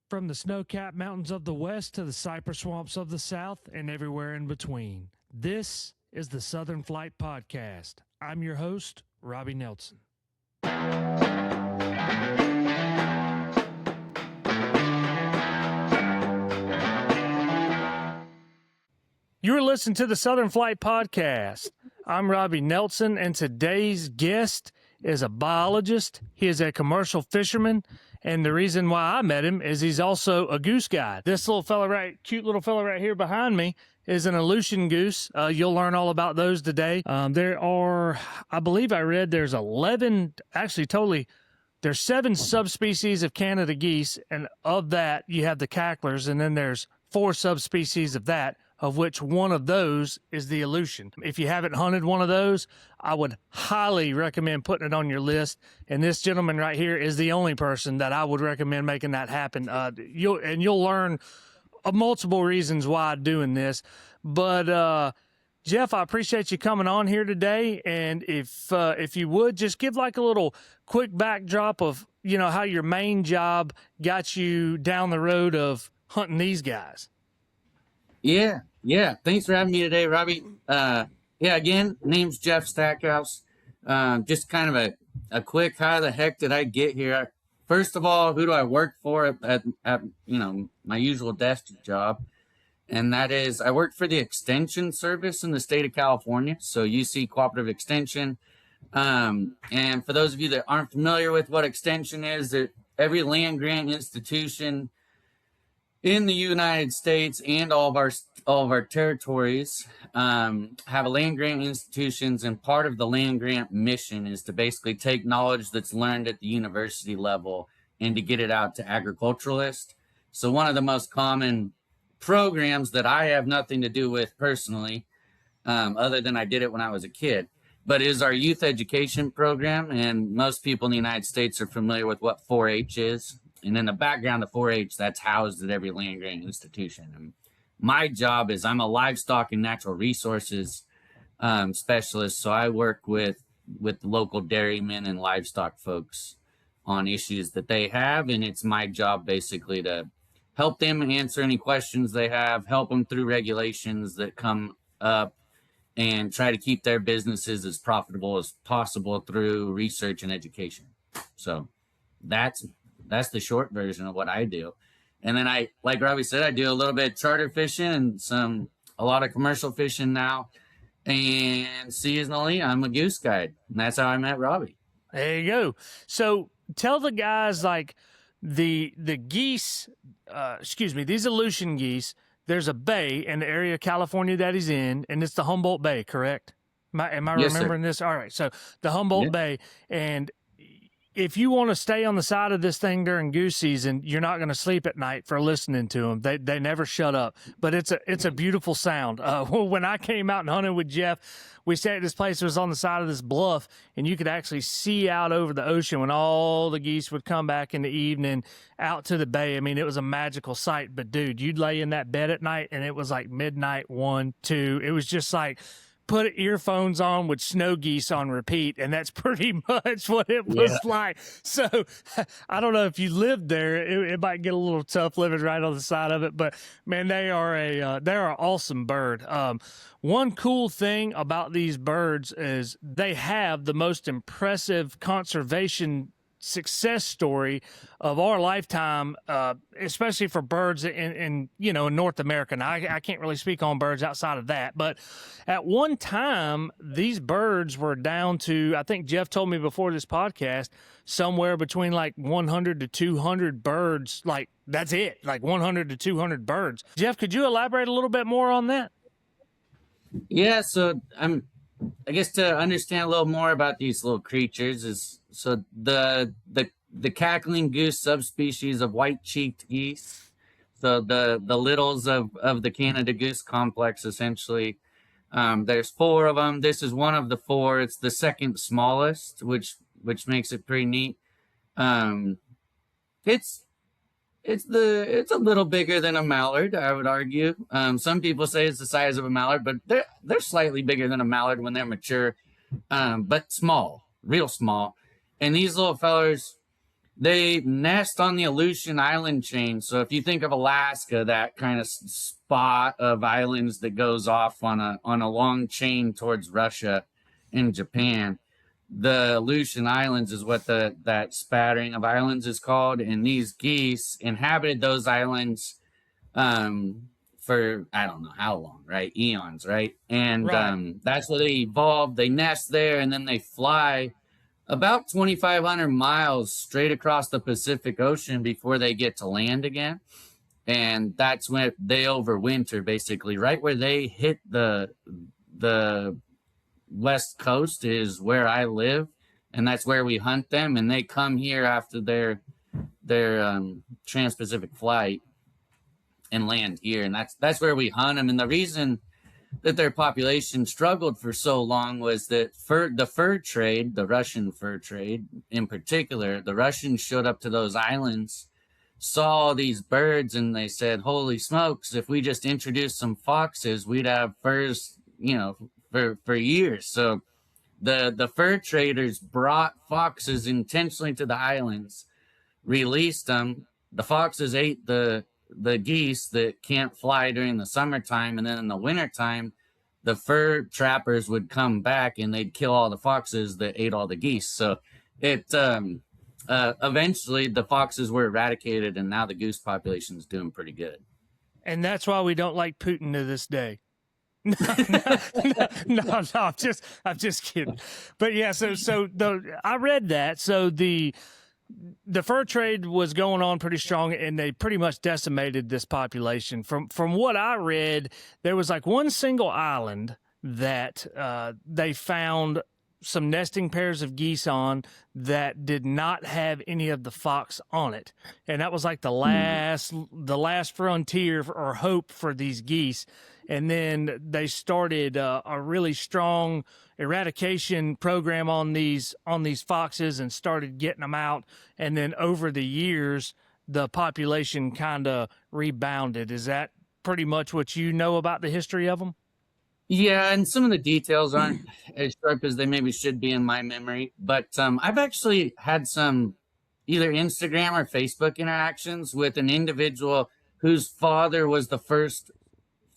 From the snow-capped mountains of the west to the cypress swamps of the south and everywhere in between. This is the Southern Flight Podcast. I'm your host, Robbie Nelson. You're listening to the Southern Flight Podcast. I'm Robbie Nelson, and today's guest is a biologist. He is a commercial fisherman, and the reason why I met him is he's also a goose guide. This little fella cute little fella right here behind me is an Aleutian goose. You'll learn all about those today. There are, I believe I read there's 11, actually totally, there's 7 subspecies of Canada geese, and of that you have the cacklers, and then there's 4 subspecies of that, of which one of those is the Aleutian. If you haven't hunted one of those, I would highly recommend putting it on your list. And this gentleman right here is the only person that I would recommend making that happen. You'll learn multiple reasons why doing this. But Jeff, I appreciate you coming on here today. And if you would just give like a little quick backdrop of how your main job got you down the road of hunting these guys. Yeah. Thanks for having me today, Robbie. Again, name's Jeff Stackhouse. Just kind of a quick, how the heck did I get here? First of all, who do I work for at my usual desk job? And that is, I work for the Extension Service in the state of California. So UC Cooperative Extension. And for those of you that aren't familiar with what Extension is, that every land grant institution in the United States and all of our territories have a land grant institutions, and part of the land grant mission is to basically take knowledge that's learned at the university level and to get it out to agriculturalists. So one of the most common programs that I have nothing to do with personally, other than I did it when I was a kid, but is our youth education program. And most people in the United States are familiar with what 4-H is. And in the background of 4-H, that's housed at every land grant institution. And my job is I'm a livestock and natural resources specialist. So I work with local dairymen and livestock folks on issues that they have. And it's my job basically to help them answer any questions they have, help them through regulations that come up, and try to keep their businesses as profitable as possible through research and education. So that's the short version of what I do. And then I, like Robbie said, I do a little bit of charter fishing and a lot of commercial fishing now. And seasonally, I'm a goose guide. And that's how I met Robbie. There you go. So tell the guys, like the geese, these Aleutian geese, there's a bay in the area of California that he's in, and it's the Humboldt Bay, correct? Am I Yes, remembering sir. this? All right. So the Humboldt Yeah. Bay, and if you want to stay on the side of this thing during goose season, you're not going to sleep at night for listening to them. They never shut up. But it's a beautiful sound. When I came out and hunted with Jeff, we stayed at this place that was on the side of this bluff, and you could actually see out over the ocean when all the geese would come back in the evening out to the bay. I mean, it was a magical sight. But dude, you'd lay in that bed at night, and it was like midnight, 1, 2. It was just like, put earphones on with snow geese on repeat, and that's pretty much what it was like. So I don't know if you lived there, it might get a little tough living right on the side of it, but man, they're an awesome bird. One cool thing about these birds is they have the most impressive conservation success story of our lifetime, especially for birds in North America. Now, I can't really speak on birds outside of that, but at one time, these birds were down to, I think Jeff told me before this podcast, somewhere between like 100 to 200 birds. Like, that's it, like 100 to 200 birds. Jeff, could you elaborate a little bit more on that? Yeah, so I guess to understand a little more about these little creatures is, so the cackling goose subspecies of white-cheeked geese, so the littles of the Canada goose complex, essentially, there's 4 of them. This is one of the 4. It's the second smallest, which makes it pretty neat. It's a little bigger than a mallard, I would argue. Some people say it's the size of a mallard, but they're slightly bigger than a mallard when they're mature, but small, real small. And these little fellers, They nest on the Aleutian Island chain. So if you think of Alaska, that kind of spot of islands that goes off on a long chain towards Russia and Japan, the Aleutian Islands is what that spattering of islands is called. And these geese inhabited those islands for I don't know how long, right? Eons, right? And Right. that's where they evolved. They nest there and then they fly about 2,500 miles straight across the Pacific Ocean before they get to land again. And that's when they overwinter, basically. Right where they hit the west coast is where I live, and that's where we hunt them. And they come here after their trans-Pacific flight and land here, and that's where we hunt them. And the reason that their population struggled for so long was that the fur trade, the Russian fur trade in particular, the Russians showed up to those islands, saw these birds, and they said, "Holy smokes! If we just introduced some foxes, we'd have furs, for years." So the fur traders brought foxes intentionally to the islands, released them. The foxes ate the geese that can't fly during the summertime, and then in the wintertime the fur trappers would come back and they'd kill all the foxes that ate all the geese. So it eventually the foxes were eradicated, and now the goose population is doing pretty good. And that's why we don't like Putin to this day. No, I'm just kidding. But yeah, I read that. So the fur trade was going on pretty strong, and they pretty much decimated this population. From what I read, there was like one single island that they found some nesting pairs of geese on that did not have any of the fox on it, and that was like the last frontier or hope for these geese. And then they started a really strong eradication program on these foxes and started getting them out. And then over the years, the population kind of rebounded. Is that pretty much what you know about the history of them? Yeah, and some of the details aren't as sharp as they maybe should be in my memory. But I've actually had some either Instagram or Facebook interactions with an individual whose father was the first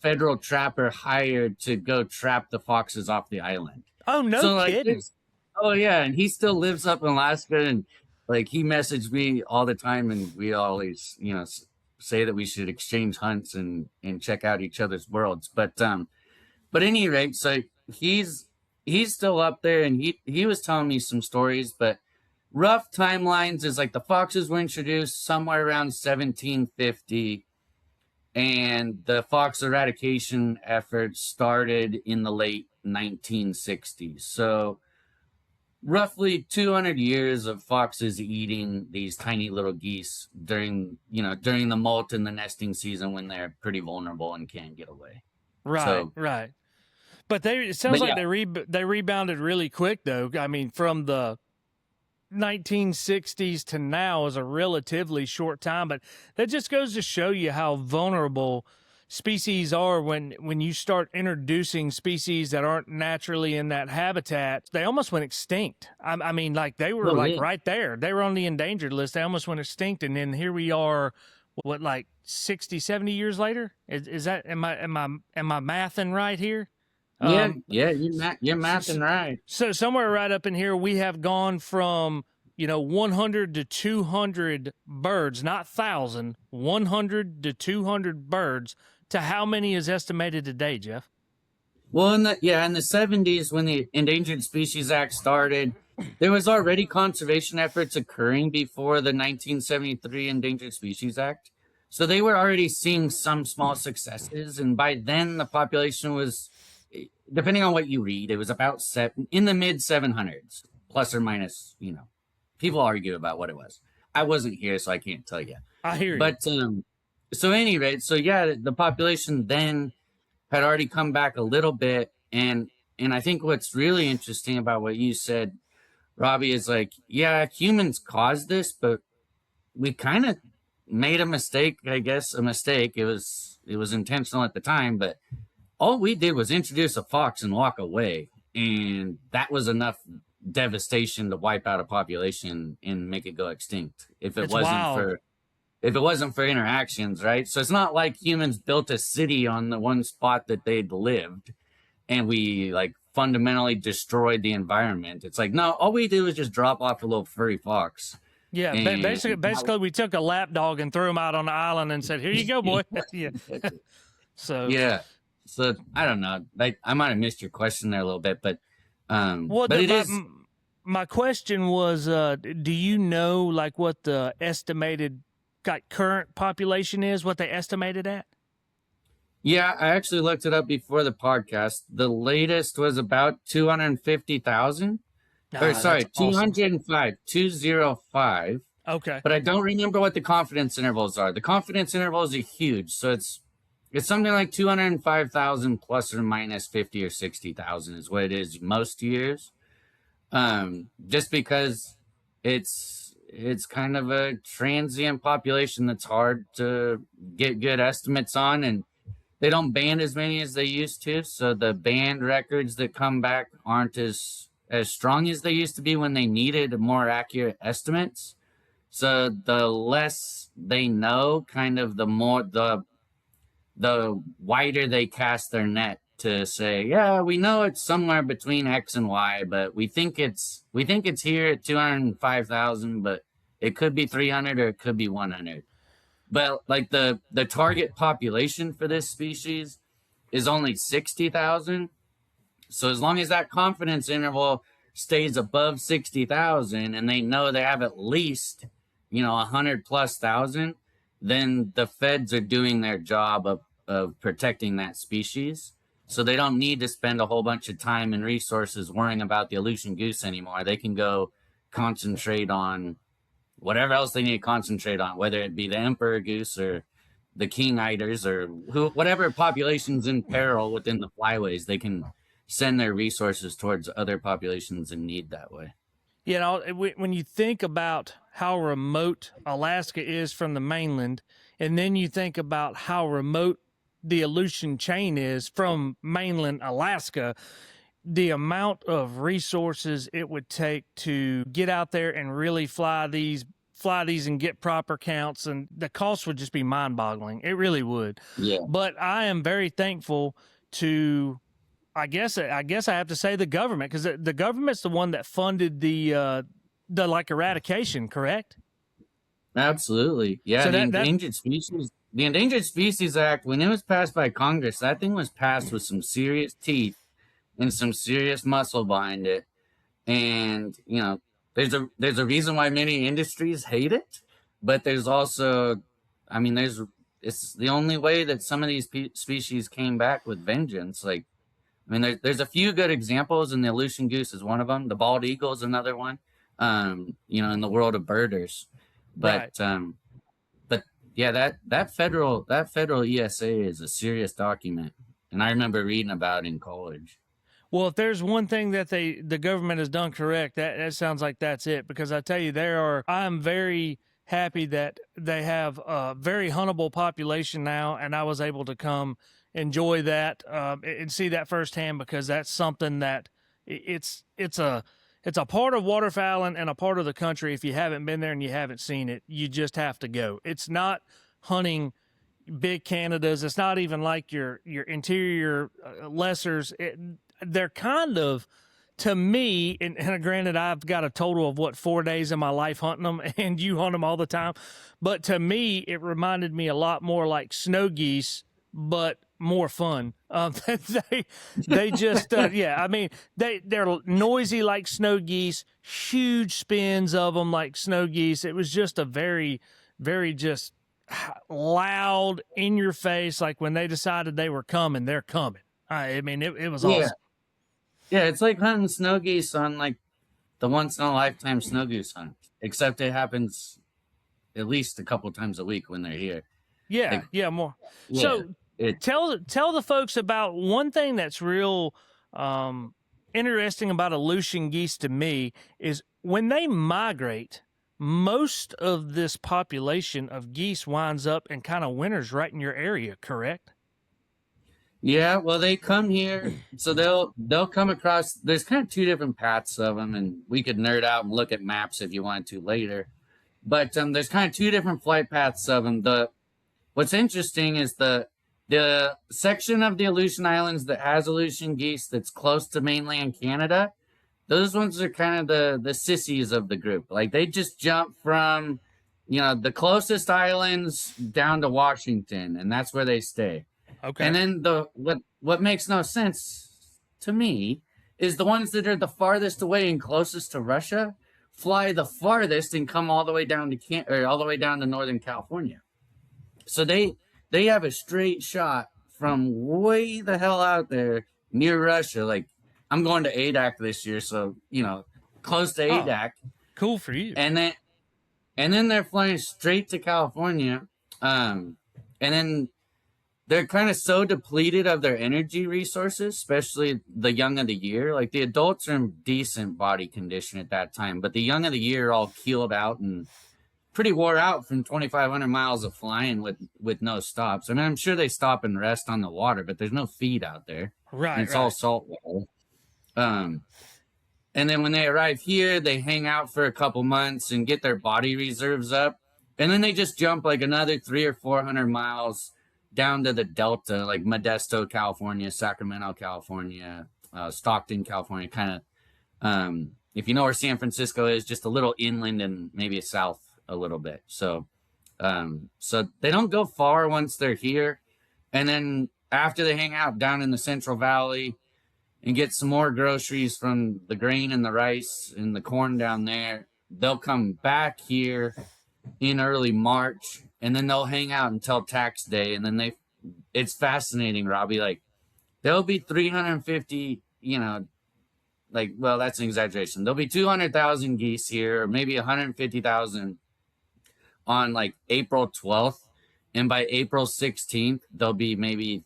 federal trapper hired to go trap the foxes off the island. Oh, no So kidding. oh yeah, and he still lives up in Alaska, and like he messaged me all the time, and we always say that we should exchange hunts and check out each other's worlds. But at any rate, so he's still up there, and he was telling me some stories, but rough timelines is like the foxes were introduced somewhere around 1750, and the fox eradication efforts started in the late 1960s. So roughly 200 years of foxes eating these tiny little geese during the molt and the nesting season when they're pretty vulnerable and can't get away. Right, So, right. But it sounds but like yeah, they rebounded really quick, though. I mean, from the 1960s to now is a relatively short time, but that just goes to show you how vulnerable species are when you start introducing species that aren't naturally in that habitat. They almost went extinct. I mean, like they were like yeah. right there. They were on the endangered list. They almost went extinct, and then here we are. What, like 60, 70 years later? Is that am I mathing right here? Yeah, Um, yeah, you're mathing right. so somewhere right up in here, we have gone from 100 to 200 birds, not 1,000, 100 to 200 birds. To how many is estimated today, Jeff? Well, in the 70s when the Endangered Species Act started, there was already conservation efforts occurring before the 1973 Endangered Species Act. So they were already seeing some small successes, and by then the population was, depending on what you read, it was about in the mid 700s, plus or minus. People argue about what it was. I wasn't here, so I can't tell you. I hear you. But so at any rate, so yeah, the population then had already come back a little bit, and I think what's really interesting about what you said, Robbie, is like, yeah, humans caused this, but we kind of made a mistake. I guess a mistake. It was intentional at the time, but all we did was introduce a fox and walk away, and that was enough devastation to wipe out a population and make it go extinct It's wild. if it wasn't for interactions, right? So it's not like humans built a city on the one spot that they'd lived and we like fundamentally destroyed the environment. It's like, no, all we do is just drop off a little furry fox. Yeah, And basically, we took a lap dog and threw him out on the island and said, "Here you go, boy." Yeah. So yeah. So I don't know. Like I might have missed your question there a little bit, but what? but it is. My question was, do you know like what the estimated like current population is? What they estimated at? Yeah, I actually looked it up before the podcast. The latest was about 250,000. Or sorry, That's awesome. 205. Okay. But I don't remember what the confidence intervals are. The confidence intervals are huge, so it's something like 205,000 plus or minus 50 or 60,000 is what it is most years. Just because it's kind of a transient population that's hard to get good estimates on, and they don't band as many as they used to, so the band records that come back aren't as strong as they used to be when they needed more accurate estimates. So the less they know, kind of the more the wider they cast their net to say, yeah, we know it's somewhere between X and Y, but we think it's here at 205,000, but it could be 300 or it could be 100. But like the target population for this species is only 60,000. So as long as that confidence interval stays above 60,000 and they know they have at least, 100 plus thousand, then the feds are doing their job of protecting that species. So they don't need to spend a whole bunch of time and resources worrying about the Aleutian goose anymore. They can go concentrate on whatever else they need to concentrate on, whether it be the emperor goose or the king eaters or whatever population's in peril within the flyways, they can send their resources towards other populations in need that way. When you think about how remote Alaska is from the mainland, and then you think about how remote the Aleutian chain is from mainland Alaska, the amount of resources it would take to get out there and really fly these and get proper counts, and the cost would just be mind-boggling. It really would. Yeah. But I am very thankful to, I guess I have to say the government, because the government's the one that funded the like eradication, correct? Absolutely. Yeah. So the Endangered Species Act, when it was passed by Congress, that thing was passed with some serious teeth and some serious muscle behind it. And, there's a reason why many industries hate it, but there's also, it's the only way that some of these species came back with vengeance. Like, there's a few good examples, and the Aleutian goose is one of them. The bald eagle is another one, in the world of birders. But, Right. But yeah, that federal ESA is a serious document, and I remember reading about it in college. Well, if there's one thing that the government has done correct, that sounds like that's it. Because I tell you, I'm very happy that they have a very huntable population now, and I was able to come enjoy that and see that firsthand, because that's something that it's a part of waterfowl and a part of the country. If you haven't been there and you haven't seen it, you just have to go. It's not hunting big Canadas. It's not even like your interior lessers. They're kind of, to me, and granted, I've got a total of 4 days in my life hunting them, and you hunt them all the time. But to me, it reminded me a lot more like snow geese, but more fun. They just, they're noisy like snow geese, huge spins of them like snow geese. It was just a very, very just loud, in your face. Like when they decided they were coming, they're coming. It was awesome. Yeah, it's like hunting snow geese on like the once in a lifetime snow goose hunt, except it happens at least a couple times a week when they're here. Yeah, more. Yeah, so tell the folks about one thing that's real interesting about Aleutian geese to me is when they migrate, most of this population of geese winds up and kind of winters right in your area, correct? Yeah, well, they come here, so they'll come across. There's kind of two different paths of them, and we could nerd out and look at maps if you wanted to later. But there's kind of two different flight paths of them. The What's interesting is the section of the Aleutian Islands that has Aleutian geese that's close to mainland Canada. Those ones are kind of the sissies of the group. Like they just jump from, the closest islands down to Washington, and that's where they stay. And Okay. then what makes no sense to me is the ones that are the farthest away and closest to Russia fly the farthest and come all the way down to or all the way down to Northern California. So they have a straight shot from way the hell out there near Russia. Like I'm going to ADAC this year, so close to Oh, ADAC, cool for you. and then they're flying straight to California, and then they're kind of so depleted of their energy resources, especially the young of the year. Like the adults are in decent body condition at that time, but the young of the year are all keeled out and pretty wore out from 2,500 miles of flying with no stops. I mean, I'm sure they stop and rest on the water, but there's no feed out there, and Right, it's all right. salt water. Um, and then when they arrive here, they hang out for a couple months and get their body reserves up. And then they just jump like another 300 or 400 miles down to the Delta, like Modesto, California, Sacramento, California, Stockton, California, kind of. If you know where San Francisco is, just a little inland and maybe south a little bit. So they don't go far once they're here. And then after they hang out down in the Central Valley, and get some more groceries from the grain and the rice and the corn down there, they'll come back here in early March, and then they'll hang out until tax day. And then it's fascinating, Robbie. Like there'll be 350, like, well, that's an exaggeration. There'll be 200,000 geese here, or maybe 150,000 on like April 12th. And by April 16th, there'll be maybe,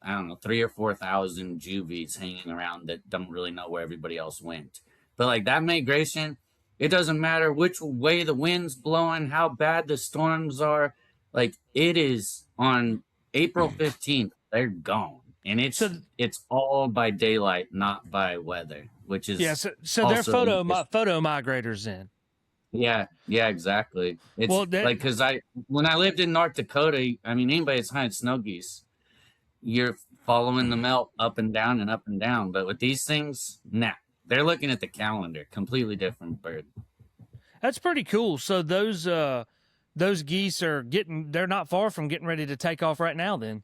I don't know, 3 or 4 thousand juvies hanging around that don't really know where everybody else went. But like that migration, it doesn't matter which way the wind's blowing, how bad the storms are. Like it is on April 15th, they're gone. And So it's all by daylight, not by weather, which yeah, is so they're also photo migrators then. yeah, exactly. It's Well, that like because when I lived in North Dakota, I mean anybody that's hunted snow geese, you're following the melt up and down and up and down. But with these things, nah, they're looking at the calendar, completely different bird. that's pretty cool. So those geese they're not far from getting ready to take off right now then.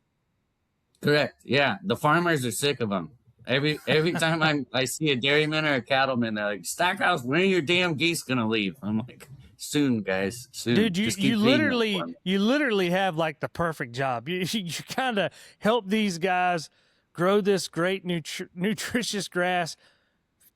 Correct. Yeah, the farmers are sick of them. Every time I see a dairyman or a cattleman, they're like, Stackhouse, when are your damn geese gonna leave? I'm like, soon, guys, soon. Dude, Just keep feeding them for me. you literally have like the perfect job. You kind of help these guys grow this great nutritious grass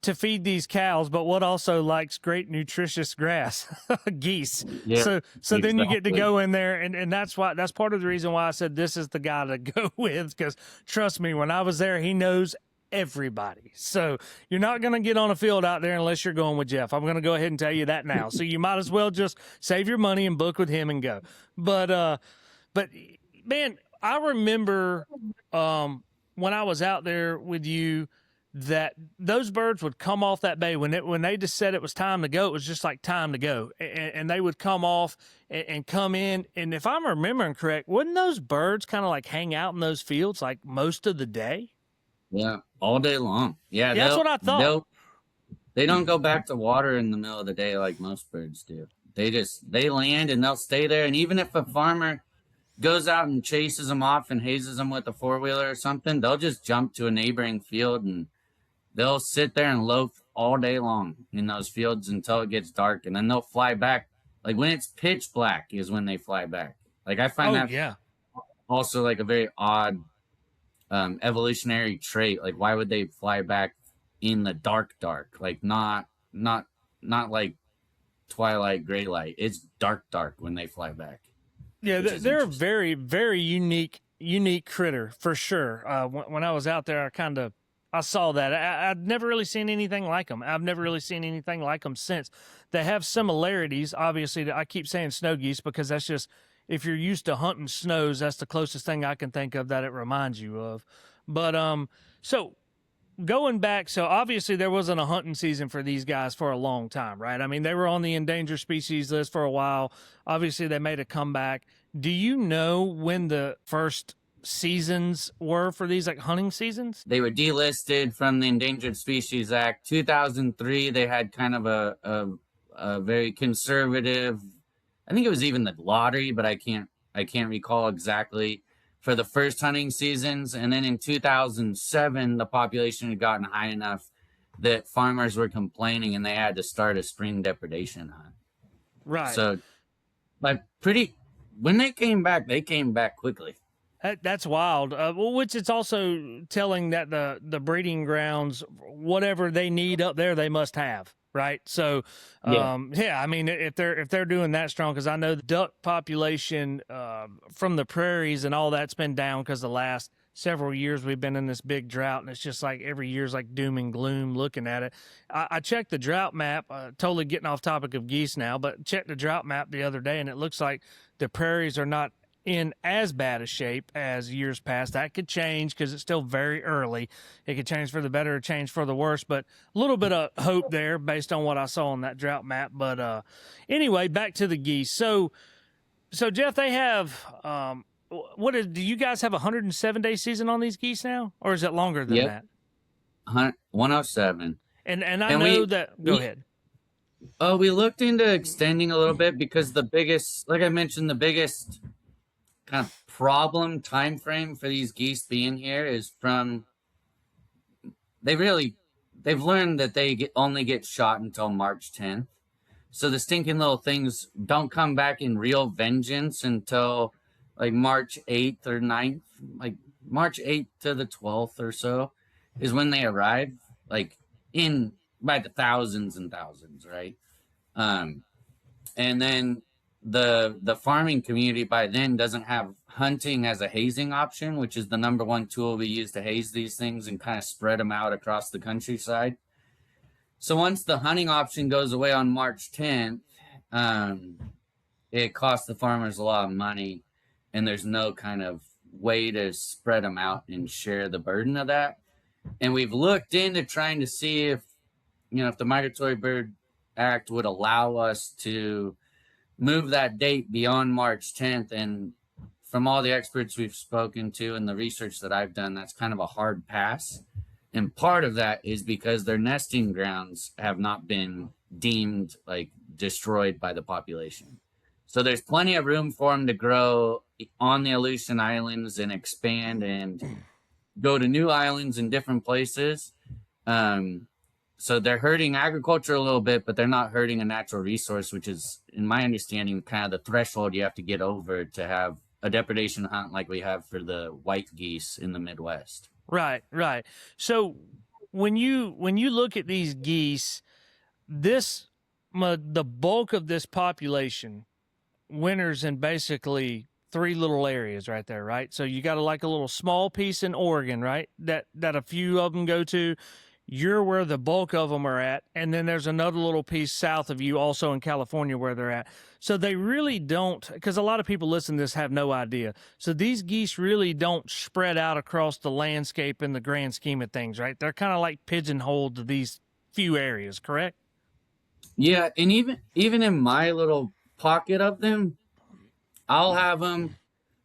to feed these cows, but what also likes great nutritious grass? Geese. Yeah, So then you get to exactly. go in there, and that's part of the reason why I said this is the guy to go with, because trust me, when I was there, he knows everybody. So you're not going to get on a field out there unless you're going with Jeff. I'm going to go ahead and tell you that now. So you might as well just save your money and book with him and go. But man, I remember when I was out there with you that those birds would come off that bay when they just said it was time to go. It was just like time to go, and they would come off and come in. And if I'm remembering correct, wouldn't those birds kind of like hang out in those fields like most of the day? Yeah, all day long. Yeah, Yeah, that's what I thought. they don't go back to water in the middle of the day like most birds do. They land and they'll stay there. And even if a farmer goes out and chases them off and hazes them with a 4-wheeler or something, they'll just jump to a neighboring field and they'll sit there and loaf all day long in those fields until it gets dark, and then they'll fly back. Like when it's pitch black is when they fly back. Like I find Oh that yeah. also like a very odd evolutionary trait. Like why would they fly back in the dark? Like not like twilight, gray light. It's dark when they fly back. Yeah, Which is they're a interesting. very, very unique critter for sure. When I was out there, I saw that. I'd never really seen anything like them. I've never really seen anything like them since. They have similarities, obviously. I keep saying snow geese because if you're used to hunting snows, that's the closest thing I can think of that it reminds you of. But so going back, so obviously there wasn't a hunting season for these guys for a long time, right? I mean, they were on the endangered species list for a while. Obviously, they made a comeback. Do you know when the first seasons were for these, like hunting seasons? They were delisted from the Endangered Species Act. 2003, they had kind of a very conservative, I think it was even the lottery, but I can't recall exactly, for the first hunting seasons. And then in 2007, the population had gotten high enough that farmers were complaining and they had to start a spring depredation hunt. Right. So, but when they came back quickly. That's wild. Well, which it's also telling that the breeding grounds, whatever they need up there, they must have. Right. So, yeah, I mean, if they're doing that strong, because I know the duck population from the prairies and all that's been down because the last several years we've been in this big drought, and it's just like every year's like doom and gloom looking at it. I checked the drought map, totally getting off topic of geese now, but checked the drought map the other day, and it looks like the prairies are not in as bad a shape as years past. That could change because it's still very early. It could change for the better or change for the worse, but a little bit of hope there based on what I saw on that drought map. But anyway, back to the geese. So Jeff, they have do you guys have a 107-day season on these geese now, or is it longer than that? 107. And I know that. Go ahead. Oh, we looked into extending a little bit because the biggest kind of problem time frame for these geese being here is from they've learned that they only get shot until March 10th. So the stinking little things don't come back in real vengeance until like March 8th or 9th, like March 8th to the 12th or so is when they arrive, like by the thousands and thousands, right? And then the farming community by then doesn't have hunting as a hazing option, which is the number one tool we use to haze these things and kind of spread them out across the countryside. So once the hunting option goes away on March 10th, it costs the farmers a lot of money, and there's no kind of way to spread them out and share the burden of that. And we've looked into trying to see if the Migratory Bird Act would allow us to move that date beyond March 10th. And from all the experts we've spoken to and the research that I've done, that's kind of a hard pass. And part of that is because their nesting grounds have not been deemed like destroyed by the population. So there's plenty of room for them to grow on the Aleutian Islands and expand and go to new islands in different places. So they're hurting agriculture a little bit, but they're not hurting a natural resource, which is, in my understanding, kind of the threshold you have to get over to have a depredation hunt like we have for the white geese in the Midwest. Right. So when you look at these geese, the bulk of this population winters in basically three little areas right there, right? So you got a little small piece in Oregon, right? That a few of them go to. You're where the bulk of them are at. And then there's another little piece south of you also in California where they're at. So they really don't, because a lot of people listen to this have no idea. So these geese really don't spread out across the landscape in the grand scheme of things, right? They're kind of like pigeonholed to these few areas, correct? Yeah, and even in my little pocket of them, I'll have them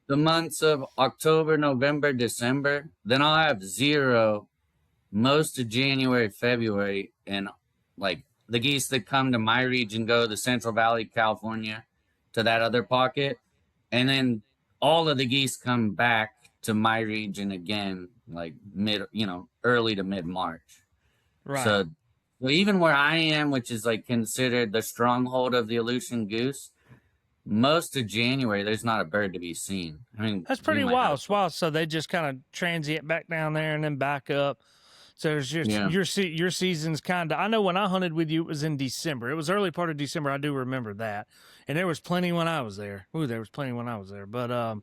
the months of October, November, December. Then I'll have zero most of January, February, and like the geese that come to my region go to the Central Valley, California, to that other pocket. And then all of the geese come back to my region again, like early to mid-March. Right. So even where I am, which is like considered the stronghold of the Aleutian goose, most of January, there's not a bird to be seen. I mean, that's pretty wild. It's wild. So they just kind of transient back down there and then back up. So it's just, your season's kind of, I know when I hunted with you, it was in December. It was early part of December. I do remember that. And there was plenty when I was there. There was plenty when I was there. But,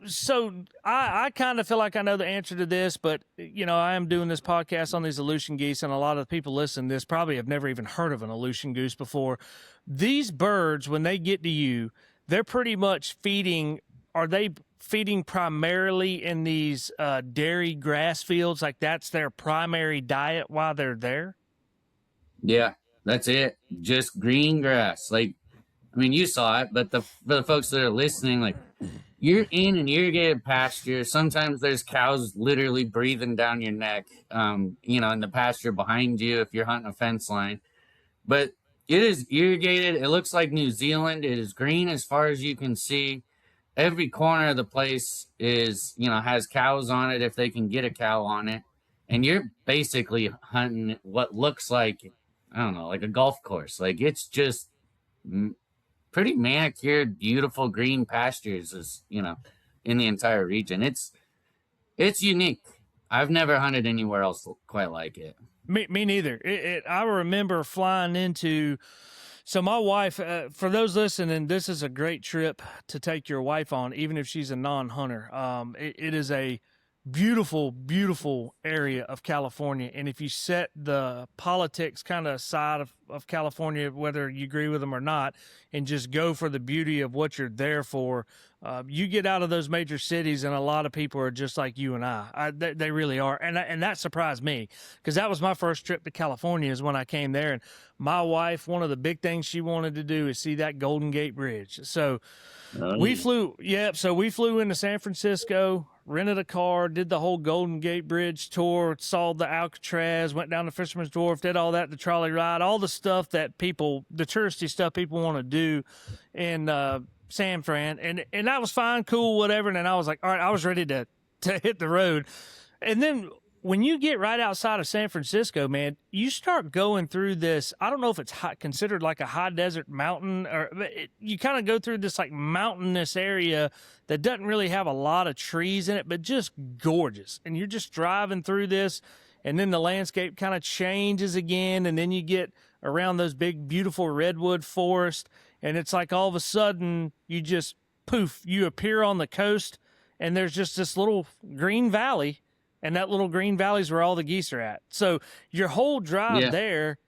so I kind of feel like I know the answer to this, but, I am doing this podcast on these Aleutian geese, and a lot of the people listening to this probably have never even heard of an Aleutian goose before. These birds, when they get to you, they're pretty much feeding. Are they feeding primarily in these dairy grass fields? Like that's their primary diet while they're there? Yeah, that's it. Just green grass. Like, I mean, you saw it, but for the folks that are listening, like, you're in an irrigated pasture. Sometimes there's cows literally breathing down your neck, in the pasture behind you if you're hunting a fence line. But it is irrigated. It looks like New Zealand. It is green as far as you can see. Every corner of the place has cows on it if they can get a cow on it. And you're basically hunting what looks like, I don't know, like a golf course. Like it's just pretty manicured, beautiful green pastures in the entire region. It's unique. I've never hunted anywhere else quite like it. Me neither. I remember flying into. So my wife, for those listening, this is a great trip to take your wife on, even if she's a non-hunter. It is a beautiful, beautiful area of California. And if you set the politics kind of aside of California, whether you agree with them or not, and just go for the beauty of what you're there for, you get out of those major cities and a lot of people are just like you and they really are. And that surprised me because that was my first trip to California is when I came there. And my wife, one of the big things she wanted to do is see that Golden Gate Bridge. So we flew into San Francisco, rented a car, did the whole Golden Gate Bridge tour, saw the Alcatraz, went down to Fisherman's Wharf, did all that, the trolley ride, all the stuff the touristy stuff people want to do in San Fran. And that was fine, cool, whatever. And then I was like, all right, I was ready to hit the road. And then when you get right outside of San Francisco, man, you start going through this. I don't know if it's considered like a high desert mountain, or you kind of go through this like mountainous area that doesn't really have a lot of trees in it, but just gorgeous. And you're just driving through this, and then the landscape kind of changes again, and then you get around those big, beautiful redwood forests, and it's like all of a sudden you just poof, you appear on the coast, and there's just this little green valley. And that little green valley is where all the geese are at. So your whole drive there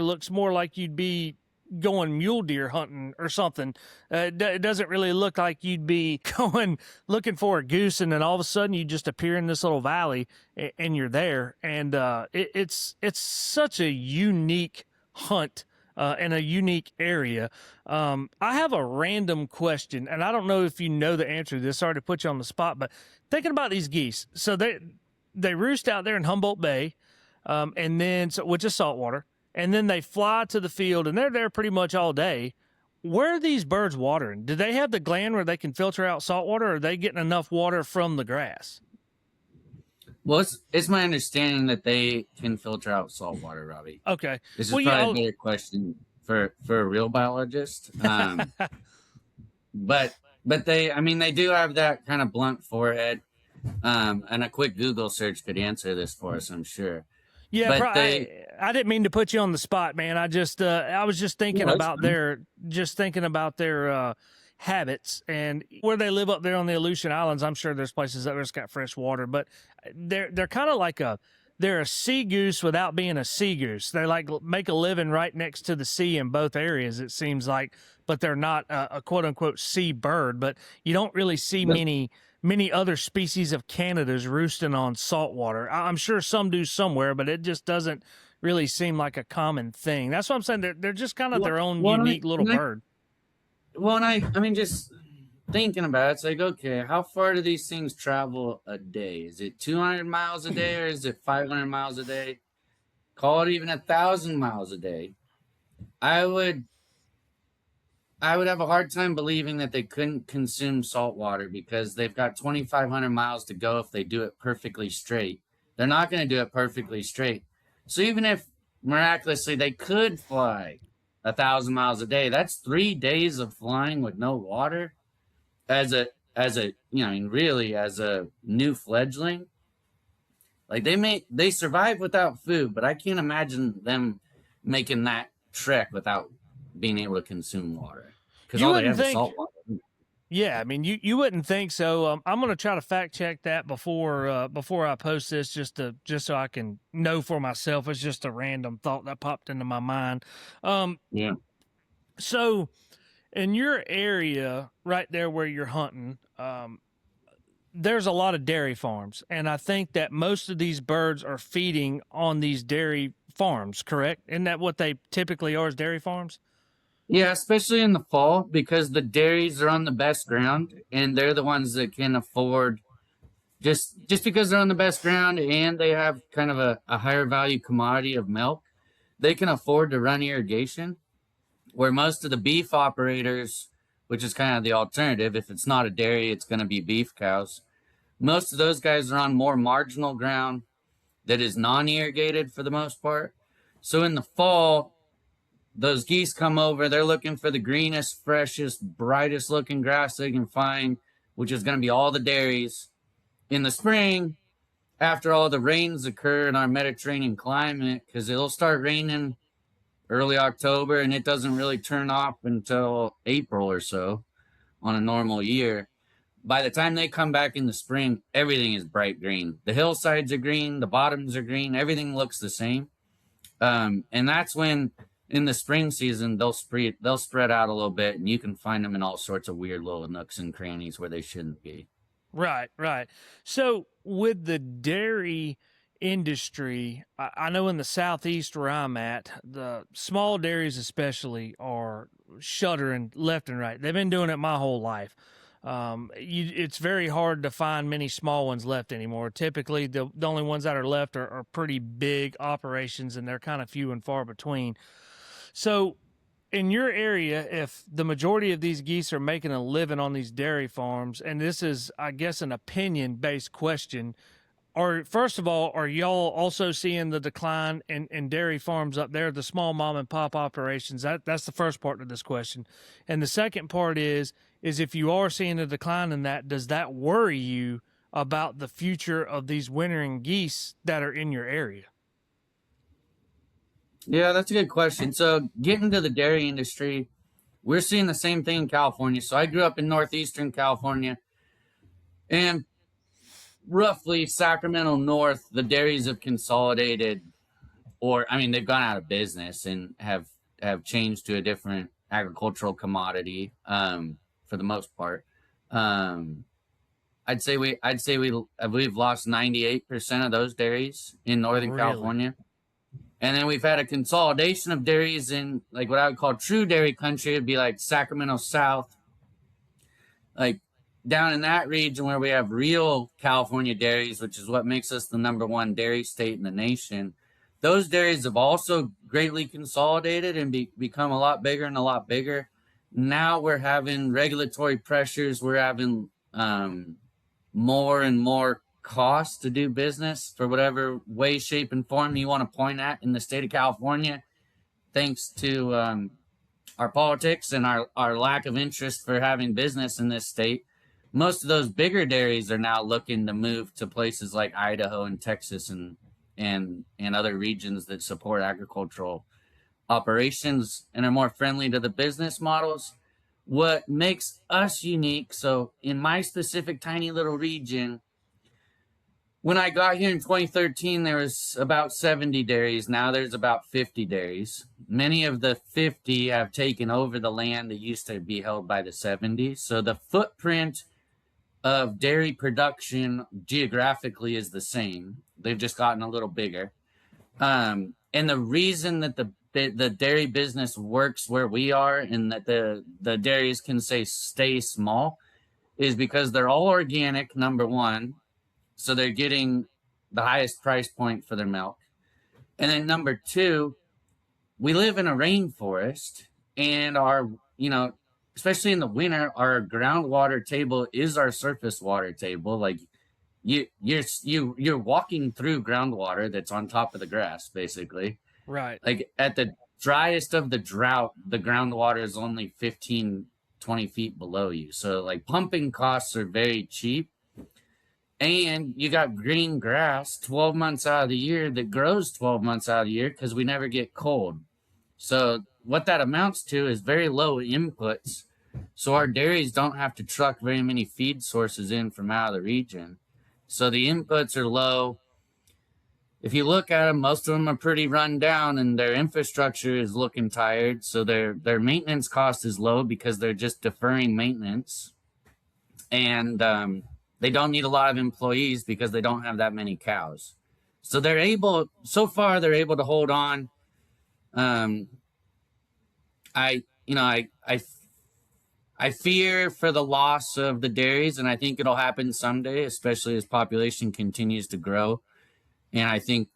looks more like you'd be going mule deer hunting or something. It doesn't really look like you'd be going looking for a goose, and then all of a sudden you just appear in this little valley and you're there. And it's such a unique hunt. In a unique area. I have a random question, and I don't know if you know the answer to this. Sorry to put you on the spot, but thinking about these geese. So they roost out there in Humboldt Bay, which is saltwater, and then they fly to the field, and they're there pretty much all day. Where are these birds watering? Do they have the gland where they can filter out saltwater, or are they getting enough water from the grass? Well, it's my understanding that they can filter out salt water, Robbie. Okay. This is probably a better question for a real biologist. But they do have that kind of blunt forehead. And a quick Google search could answer this for us, I'm sure. Yeah, but I didn't mean to put you on the spot, man. I was just thinking about their habits and where they live up there on the Aleutian Islands. I'm sure there's places that just got fresh water, but they're kind of like they're a sea goose without being a sea goose. They like make a living right next to the sea in both areas, it seems like, but they're not a quote unquote sea bird. But you don't really see many other species of Canadas roosting on saltwater. I'm sure some do somewhere, but it just doesn't really seem like a common thing. That's what I'm saying. They're just kind of their own unique little bird. Well, and I mean, just thinking about it, it's like, okay, how far do these things travel a day? Is it 200 miles a day, or is it 500 miles a day? Call it even 1,000 miles a day. I would have a hard time believing that they couldn't consume salt water because they've got 2,500 miles to go if they do it perfectly straight. They're not going to do it perfectly straight. So even if miraculously they could fly 1,000 miles a day, that's 3 days of flying with no water as a really as a new fledgling. Like they survive without food, but I can't imagine them making that trek without being able to consume water because all they have is salt water. Yeah, I mean, you wouldn't think so. I'm going to try to fact check that before I post this, just so I can know for myself. It's just a random thought that popped into my mind. Yeah. So in your area right there where you're hunting, there's a lot of dairy farms, and I think that most of these birds are feeding on these dairy farms, correct? Isn't that what they typically are, is dairy farms? Yeah, especially in the fall because the dairies are on the best ground and they're the ones that can afford just because they're on the best ground and they have kind of a higher value commodity of milk, they can afford to run irrigation. Where most of the beef operators, which is kind of the alternative, if it's not a dairy, it's going to be beef cows. Most of those guys are on more marginal ground that is non-irrigated for the most part. So in the fall, those geese come over, they're looking for the greenest, freshest, brightest looking grass they can find, which is going to be all the dairies. In the spring, after all the rains occur in our Mediterranean climate, because it'll start raining early October and it doesn't really turn off until April or so on a normal year. By the time they come back in the spring, everything is bright green. The hillsides are green, the bottoms are green, everything looks the same. And that's when in the spring season they'll spread out a little bit, and you can find them in all sorts of weird little nooks and crannies where they shouldn't be. Right, right. So with the dairy industry, I know in the southeast where I'm at, the small dairies especially are shuttering left and right. They've been doing it my whole life. It's very hard to find many small ones left anymore. Typically, the only ones that are left are pretty big operations, and they're kind of few and far between. So in your area, if the majority of these geese are making a living on these dairy farms, and this is, I guess, an opinion based question, or first of all, are y'all also seeing the decline in dairy farms up there, the small mom and pop operations? That's the first part of this question. And the second part is if you are seeing a decline in that, does that worry you about the future of these wintering geese that are in your area? Yeah, that's a good question. So getting to the dairy industry, we're seeing the same thing in California. So I grew up in northeastern California, and roughly Sacramento North, the dairies have consolidated, or I mean, they've gone out of business and have changed to a different agricultural commodity. For the most part, we've lost 98% of those dairies in Northern Really? California. And then we've had a consolidation of dairies in like what I would call true dairy country. It'd be like Sacramento South, like down in that region where we have real California dairies, which is what makes us the #1 dairy state in the nation. Those dairies have also greatly consolidated and become a lot bigger and a lot bigger. Now we're having regulatory pressures. We're having more and more cost to do business for whatever way, shape, and form you want to point at in the state of California, thanks to our politics and our lack of interest for having business in this state. Most of those bigger dairies are now looking to move to places like Idaho and Texas and other regions that support agricultural operations and are more friendly to the business models. What makes us unique, so in my specific tiny little region, when I got here in 2013, there was about 70 dairies. Now there's about 50 dairies. Many of the 50 have taken over the land that used to be held by the 70. So the footprint of dairy production geographically is the same. They've just gotten a little bigger. And the reason that the dairy business works where we are and that the dairies can stay small is because they're all organic, #1. So they're getting the highest price point for their milk. And then #2, we live in a rainforest, and especially in the winter, our groundwater table is our surface water table. Like you're walking through groundwater that's on top of the grass, basically. Right. Like at the driest of the drought, the groundwater is only 15, 20 feet below you. So like pumping costs are very cheap. And you got green grass 12 months out of the year that grows 12 months out of the year because we never get cold. So what that amounts to is very low inputs. So our dairies don't have to truck very many feed sources in from out of the region. So the inputs are low. if you look at them, most of them are pretty run down, and their infrastructure is looking tired. So their maintenance cost is low because they're just deferring maintenance, and they don't need a lot of employees because they don't have that many cows. So they're able, so far, they're able to hold on. Um, I, you know, I fear for the loss of the dairies, and I think it'll happen someday, especially as population continues to grow. And I think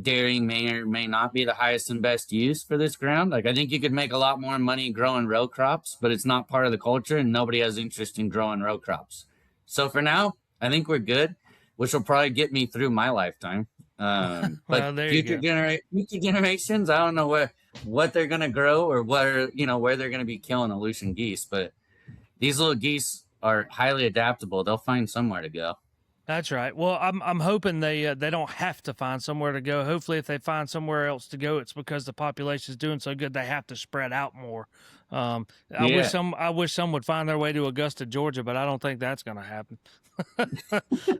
dairying may or may not be the highest and best use for this ground. Like, I think you could make a lot more money growing row crops, but it's not part of the culture, and nobody has interest in growing row crops. So for now, I think we're good, which will probably get me through my lifetime. Well, But there you future go. future generations, I don't know what they're gonna grow or where they're gonna be killing Aleutian geese. But these little geese are highly adaptable. They'll find somewhere to go. That's right. Well, I'm hoping they don't have to find somewhere to go. Hopefully, if they find somewhere else to go, it's because the population is doing so good they have to spread out more. Yeah. I wish some would find their way to Augusta, Georgia, but I don't think that's going to happen.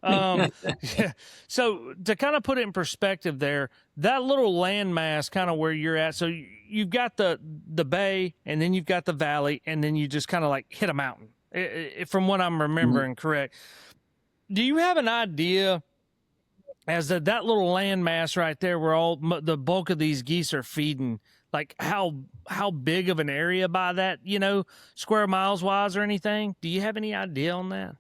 Yeah. So to kind of put it in perspective, there, that little landmass, kind of where you're at. So you've got the bay, and then you've got the valley, and then you just kind of like hit a mountain. From what I'm remembering, correct. Do you have an idea as to that little landmass right there where the bulk of these geese are feeding, like how big of an area by that, square miles wise or anything? Do you have any idea on that?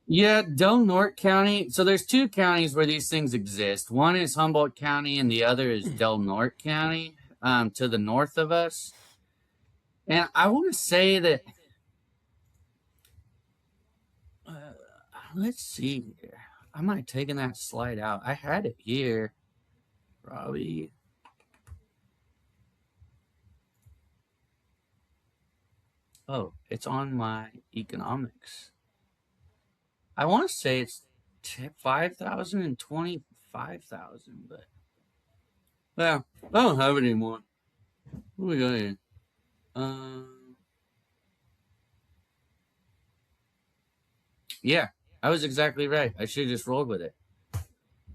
Yeah, Del Norte County. So there's two counties where these things exist. One is Humboldt County, and the other is Del Norte County, to the north of us. And I want to say that, let's see here. I might have taken that slide out. I had it here, Robbie. Oh, it's on my economics. I want to say it's 5,000 and 25,000, but well, I don't have it anymore. What do we got here? Yeah, I was exactly right. I should have just rolled with it.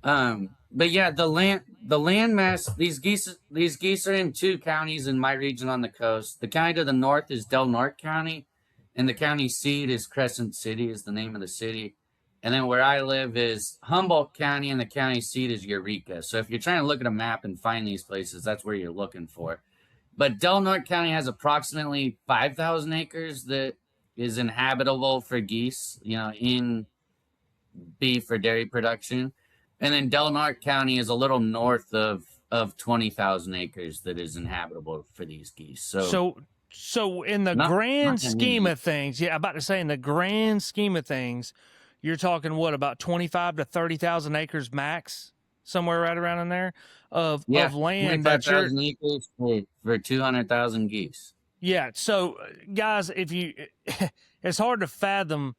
But yeah, the land mass. These geese are in two counties in my region on the coast. The county to the north is Del Norte County, and the county seat is Crescent City, is the name of the city. And then where I live is Humboldt County, and the county seat is Eureka. So if you're trying to look at a map and find these places, that's where you're looking for. But Del Norte County has approximately 5,000 acres that is inhabitable for geese, in beef or dairy production. And then Del Norte County is a little north of 20,000 acres that is inhabitable for these geese. So in the grand scheme of things, I'm about to say, in the grand scheme of things, you're talking about 25 to 30,000 acres max, somewhere right around in there of land that 25,000 acres for 200,000 geese. Yeah. So guys, it's hard to fathom.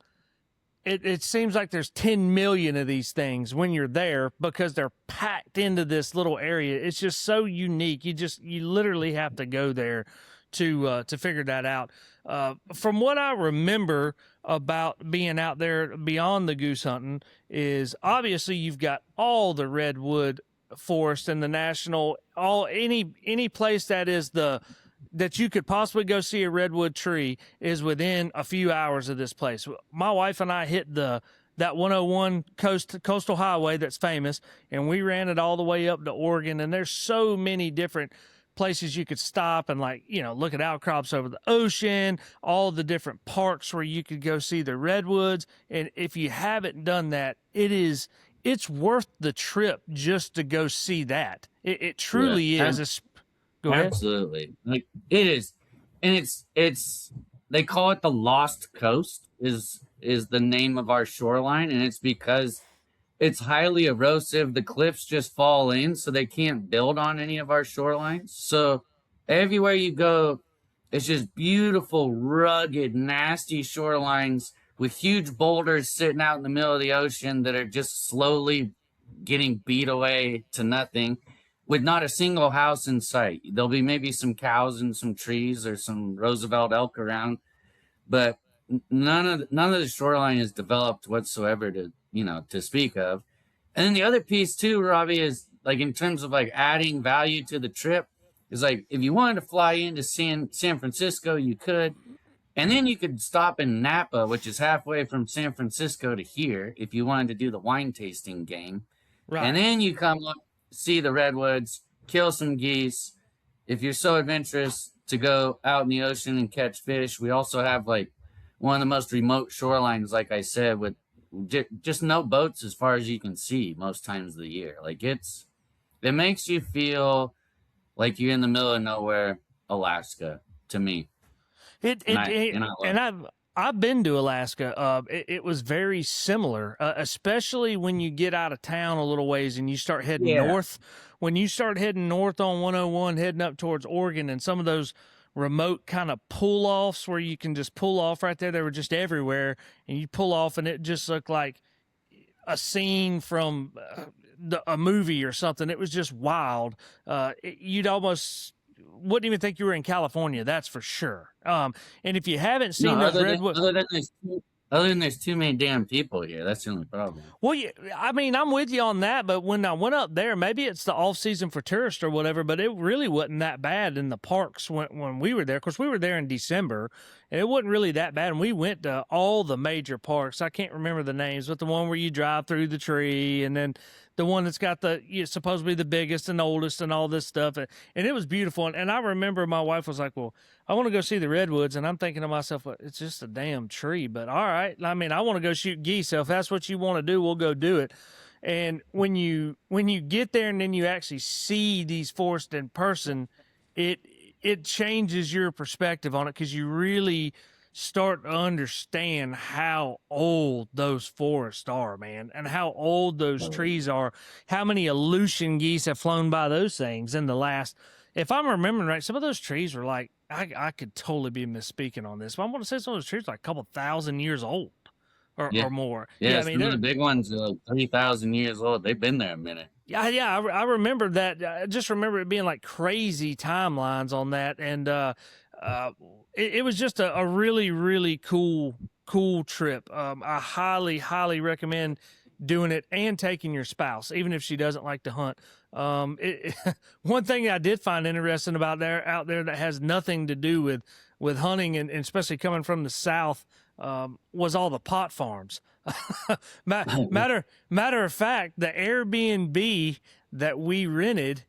It seems like there's 10 million of these things when you're there because they're packed into this little area. It's just so unique. You literally have to go there to figure that out. From what I remember about being out there beyond the goose hunting is obviously you've got all the redwood forest and the national, any place that is that you could possibly go see a redwood tree is within a few hours of this place. My wife and I hit that 101 coastal highway that's famous, and we ran it all the way up to Oregon. And there's so many different places you could stop and look at outcrops over the ocean, all the different parks where you could go see the redwoods. And if you haven't done that, it's worth the trip just to go see that. It truly is. Go ahead. Absolutely. Like it is. And it's they call it the Lost Coast is the name of our shoreline, and it's because it's highly erosive. The cliffs just fall in, so they can't build on any of our shorelines. So everywhere you go, it's just beautiful, rugged, nasty shorelines with huge boulders sitting out in the middle of the ocean that are just slowly getting beat away to nothing, with not a single house in sight. There'll be maybe some cows and some trees or some Roosevelt elk around, but none of the shoreline is developed whatsoever to speak of. And then the other piece too, Robbie, is like in terms of like adding value to the trip, is like if you wanted to fly into San Francisco, you could. And then you could stop in Napa, which is halfway from San Francisco to here, if you wanted to do the wine tasting game. And Right. then you come up, see the redwoods, kill some geese. If you're so adventurous to go out in the ocean and catch fish, we also have like one of the most remote shorelines, like I said, with just no boats as far as you can see most times of the year. Like it makes you feel like you're in the middle of nowhere, Alaska, to me. And I love And I've been to Alaska. It was very similar, especially when you get out of town a little ways and you start heading Yeah. north. When you start heading north on 101, heading up towards Oregon, and some of those remote kind of pull offs where you can just pull off right there, they were just everywhere, and you pull off, and it just looked like a scene from a movie or something. It was just wild. You'd almost wouldn't even think you were in California. That's for sure. And if you haven't No, seen those redwood, other than there's too many damn people here. That's the only problem. well, I mean, I'm with you on that. But when I went up there, maybe it's the off season for tourists or whatever. But it really wasn't that bad in the parks when we were there. Of course, we were there in December, and it wasn't really that bad. And we went to all the major parks. I can't remember the names, but the one where you drive through the tree, and then the one that's got supposedly the biggest and oldest and all this stuff. And it was beautiful. And I remember my wife was like, well, I want to go see the redwoods. And I'm thinking to myself, well, it's just a damn tree. But all right. I mean, I want to go shoot geese. So if that's what you want to do, we'll go do it. And when you get there and then you actually see these forests in person, it changes your perspective on it, because you really start to understand how old those forests are, man, and how old those trees are. How many Aleutian geese have flown by those things in the last, if I'm remembering right, some of those trees were like, I could totally be misspeaking on this, but I want to say some of those trees are like a couple thousand years old or more. Yeah, I mean, some of the big ones are like 3,000 years old. They've been there a minute. yeah, I remember that. I just remember it being like crazy timelines on that, and it was just a really, really cool trip. I highly recommend doing it and taking your spouse, even if she doesn't like to hunt. One thing I did find interesting about out there that has nothing to do with hunting, and especially coming from the South, was all the pot farms. matter of fact, the Airbnb that we rented,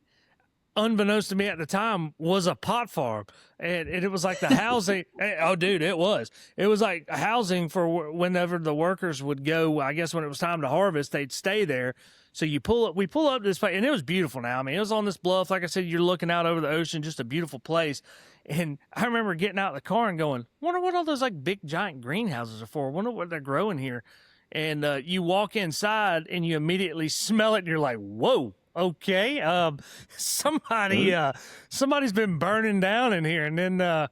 unbeknownst to me at the time, was a pot farm, and it was like the housing. Oh, dude, it was like housing for whenever the workers would go. I guess when it was time to harvest, they'd stay there. So we pull up to this place, and it was beautiful. Now, I mean, it was on this bluff, like I said, you're looking out over the ocean, just a beautiful place. And I remember getting out of the car and going, wonder what all those like big giant greenhouses are for. Wonder what they're growing here. And you walk inside and you immediately smell it, and you're like, whoa. Okay, somebody's been burning down in here. And then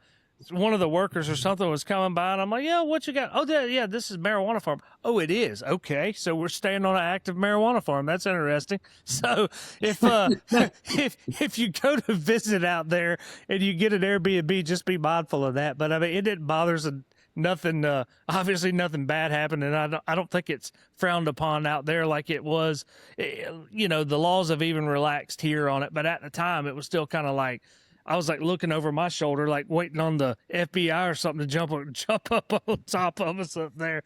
one of the workers or something was coming by, and I'm like, yeah, what you got? Oh, yeah, this is marijuana farm. Oh, it is. Okay, so we're staying on an active marijuana farm. That's interesting. So if if you go to visit out there and you get an Airbnb, just be mindful of that. But I mean, it didn't bother us. Nothing, obviously nothing bad happened, and I don't think it's frowned upon out there like it was. You know, the laws have even relaxed here on it, but at the time it was still kind of like, I was like looking over my shoulder, like waiting on the FBI or something to jump up on top of us up there.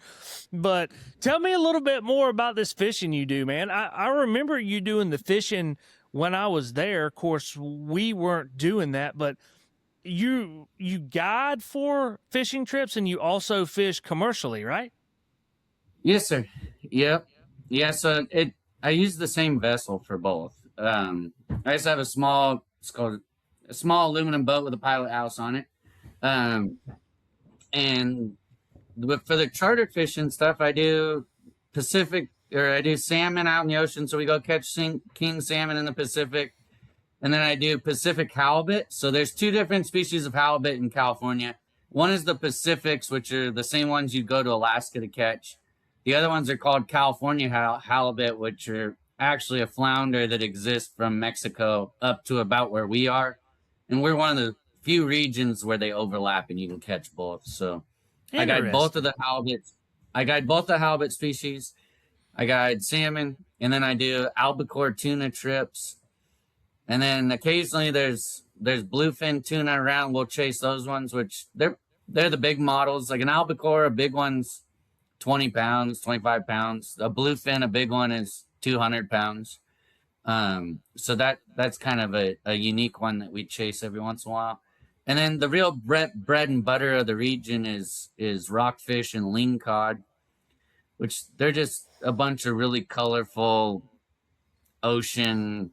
But tell me a little bit more about this fishing you do, man. I remember you doing the fishing when I was there. Of course, we weren't doing that, but you guide for fishing trips, and you also fish commercially, right? Yes, sir. Yep. Yeah. So I use the same vessel for both. I just have it's called a small aluminum boat with a pilot house on it. And for the charter fishing stuff, I do I do salmon out in the ocean. So we go catch king salmon in the Pacific. And then I do Pacific halibut. So there's two different species of halibut in California. One is the Pacifics, which are the same ones you'd go to Alaska to catch. The other ones are called California halibut, which are actually a flounder that exists from Mexico up to about where we are. And we're one of the few regions where they overlap and you can catch both. So I guide both the halibut species. I guide salmon and then I do albacore tuna trips, and then occasionally there's bluefin tuna around. We'll chase those ones, which they're the big models. Like an albacore, a big one's 20 pounds, 25 pounds. A bluefin, a big one, is 200 pounds. So that's kind of a unique one that we chase every once in a while. And then the real bread and butter of the region is rockfish and ling cod, which they're just a bunch of really colorful ocean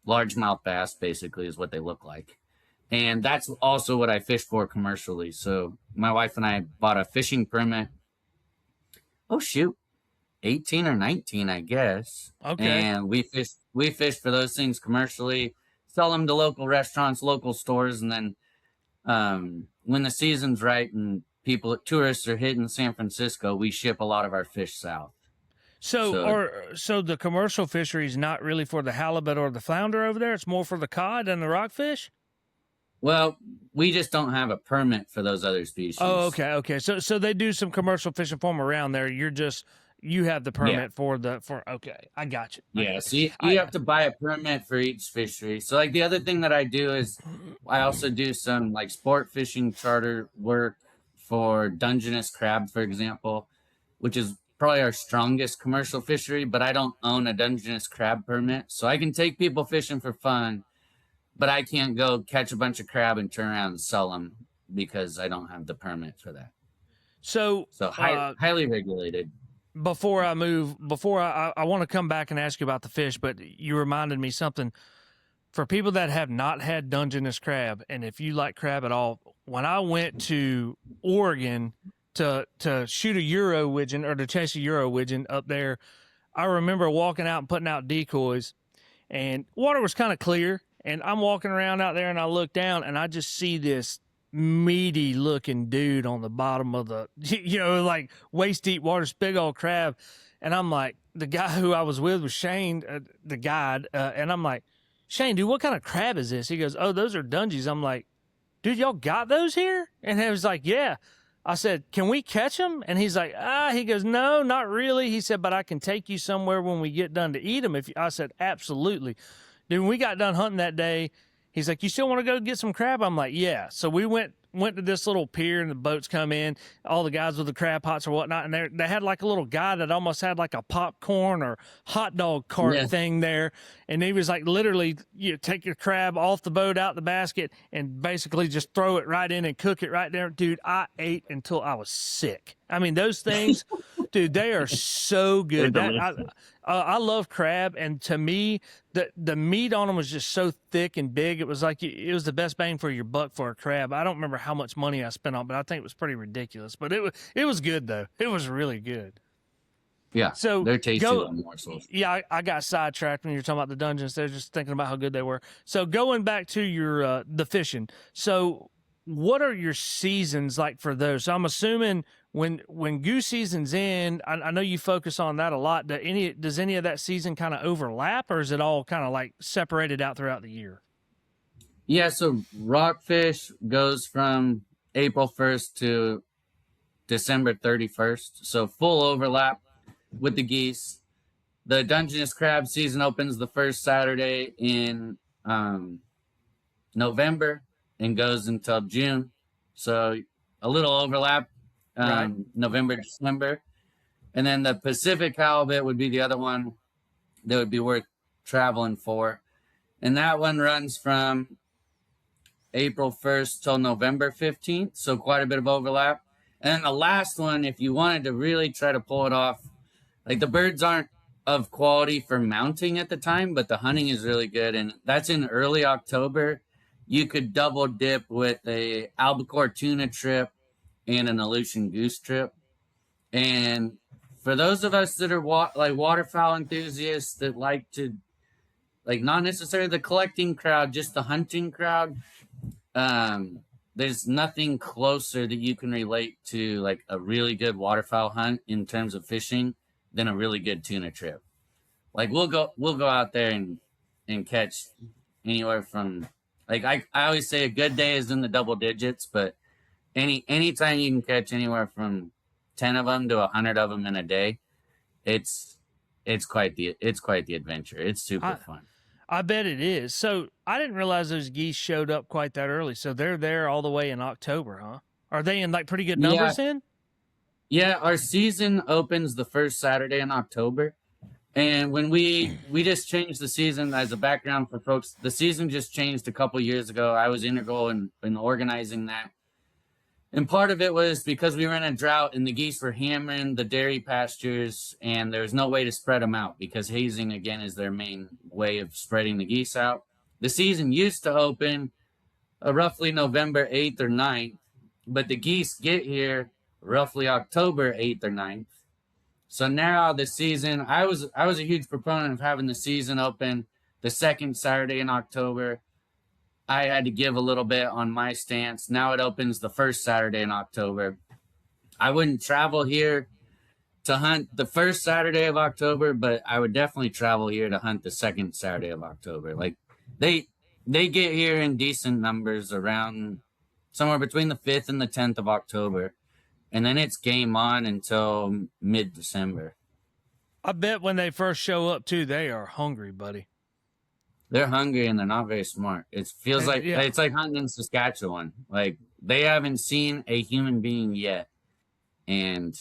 largemouth bass, basically, is what they look like. And that's also what I fish for commercially. So my wife and I bought a fishing permit. Oh shoot, 18 or 19, I guess. Okay. And we fish for those things commercially, sell them to local restaurants, local stores, and then when the season's right and tourists are hitting San Francisco, we ship a lot of our fish south. So the commercial fishery is not really for the halibut or the flounder over there. It's more for the cod and the rockfish. Well, we just don't have a permit for those other species. Oh, okay. So they do some commercial fishing for them around there. You have the permit for okay. I got you. Yeah, so you have to buy a permit for each fishery. So like the other thing that I do is I also do some like sport fishing charter work for Dungeness crab, for example, which is probably our strongest commercial fishery, but I don't own a Dungeness crab permit. So I can take people fishing for fun, but I can't go catch a bunch of crab and turn around and sell them because I don't have the permit for that. So highly regulated. Before I want to come back and ask you about the fish, but you reminded me something. For people that have not had Dungeness crab, and if you like crab at all, when I went to Oregon to shoot a Euro widgeon or to chase a Euro widgeon up there, I remember walking out and putting out decoys, and water was kind of clear, and I'm walking around out there, and I look down, and I just see this meaty looking dude on the bottom of the, like waist deep water, big old crab. And I'm like, the guy who I was with was Shane, the guide. And I'm like, Shane, dude, what kind of crab is this? He goes, oh, those are dungies. I'm like, dude, y'all got those here? And he was like, yeah. I said, can we catch them? And he's like, he goes, no, not really. He said, but I can take you somewhere when we get done to eat them. I said, absolutely. Dude, when we got done hunting that day, he's like, you still want to go get some crab? I'm like, yeah. So we went to this little pier, and the boats come in, all the guys with the crab pots or whatnot, and they had like a little guy that almost had like a popcorn or hot dog cart thing there. And he was like, literally, you take your crab off the boat, out the basket, and basically just throw it right in and cook it right there. Dude, I ate until I was sick. I mean, those things, dude, they are so good. I love crab, and to me, the meat on them was just so thick and big. It was like it was the best bang for your buck for a crab. I don't remember how much money I spent on it, but I think it was pretty ridiculous. But it was good though. It was really good. Yeah. So they're tasty morsels. Yeah, I got sidetracked when you were talking about the Dungeness. They're just thinking about how good they were. So going back to your the fishing. So what are your seasons like for those? So I'm assuming when goose season's in, I know you focus on that a lot. Does any of that season kind of overlap, or is it all kind of like separated out throughout the year? Yeah, so rockfish goes from April 1st to December 31st. So full overlap with the geese. The Dungeness crab season opens the first Saturday in November and goes until June. So a little overlap, right. November, December. And then the Pacific halibut would be the other one that would be worth traveling for. And that one runs from April 1st till November 15th. So quite a bit of overlap. And then the last one, if you wanted to really try to pull it off, like the birds aren't of quality for mounting at the time, but the hunting is really good. And that's in early October. You could double dip with a albacore tuna trip and an Aleutian goose trip. And for those of us that are like waterfowl enthusiasts that like to, like not necessarily the collecting crowd, just the hunting crowd, there's nothing closer that you can relate to like a really good waterfowl hunt in terms of fishing than a really good tuna trip. Like we'll go out there and catch anywhere from, like I always say a good day is in the double digits, but anytime you can catch anywhere from 10 of them to 100 of them in a day, it's it's quite the adventure. It's super I fun. I bet it is. So I didn't realize those geese showed up quite that early. So they're there all the way in October, huh? Are they in like pretty good Yeah, numbers then? yeah. Our season opens the first Saturday in October, and when we just changed the season as a background for folks, the season just changed a couple years ago. I was integral in organizing that. And part of it was because we were in a drought and the geese were hammering the dairy pastures, and there was no way to spread them out because hazing, again, is their main way of spreading the geese out. The season used to open roughly November 8th or 9th, but the geese get here roughly October 8th or 9th. So now the season, I was a huge proponent of having the season open the second Saturday in October. I had to give a little bit on my stance. Now it opens the first Saturday in October. I wouldn't travel here to hunt the first Saturday of October, but I would definitely travel here to hunt the second Saturday of October. Like they they get here in decent numbers around somewhere between the 5th and the 10th of October, and then it's game on until mid-December. I bet when they first show up too, they are hungry, buddy. They're hungry and they're not very smart. It feels like Yeah. it's like hunting in Saskatchewan. Like they haven't seen a human being yet, and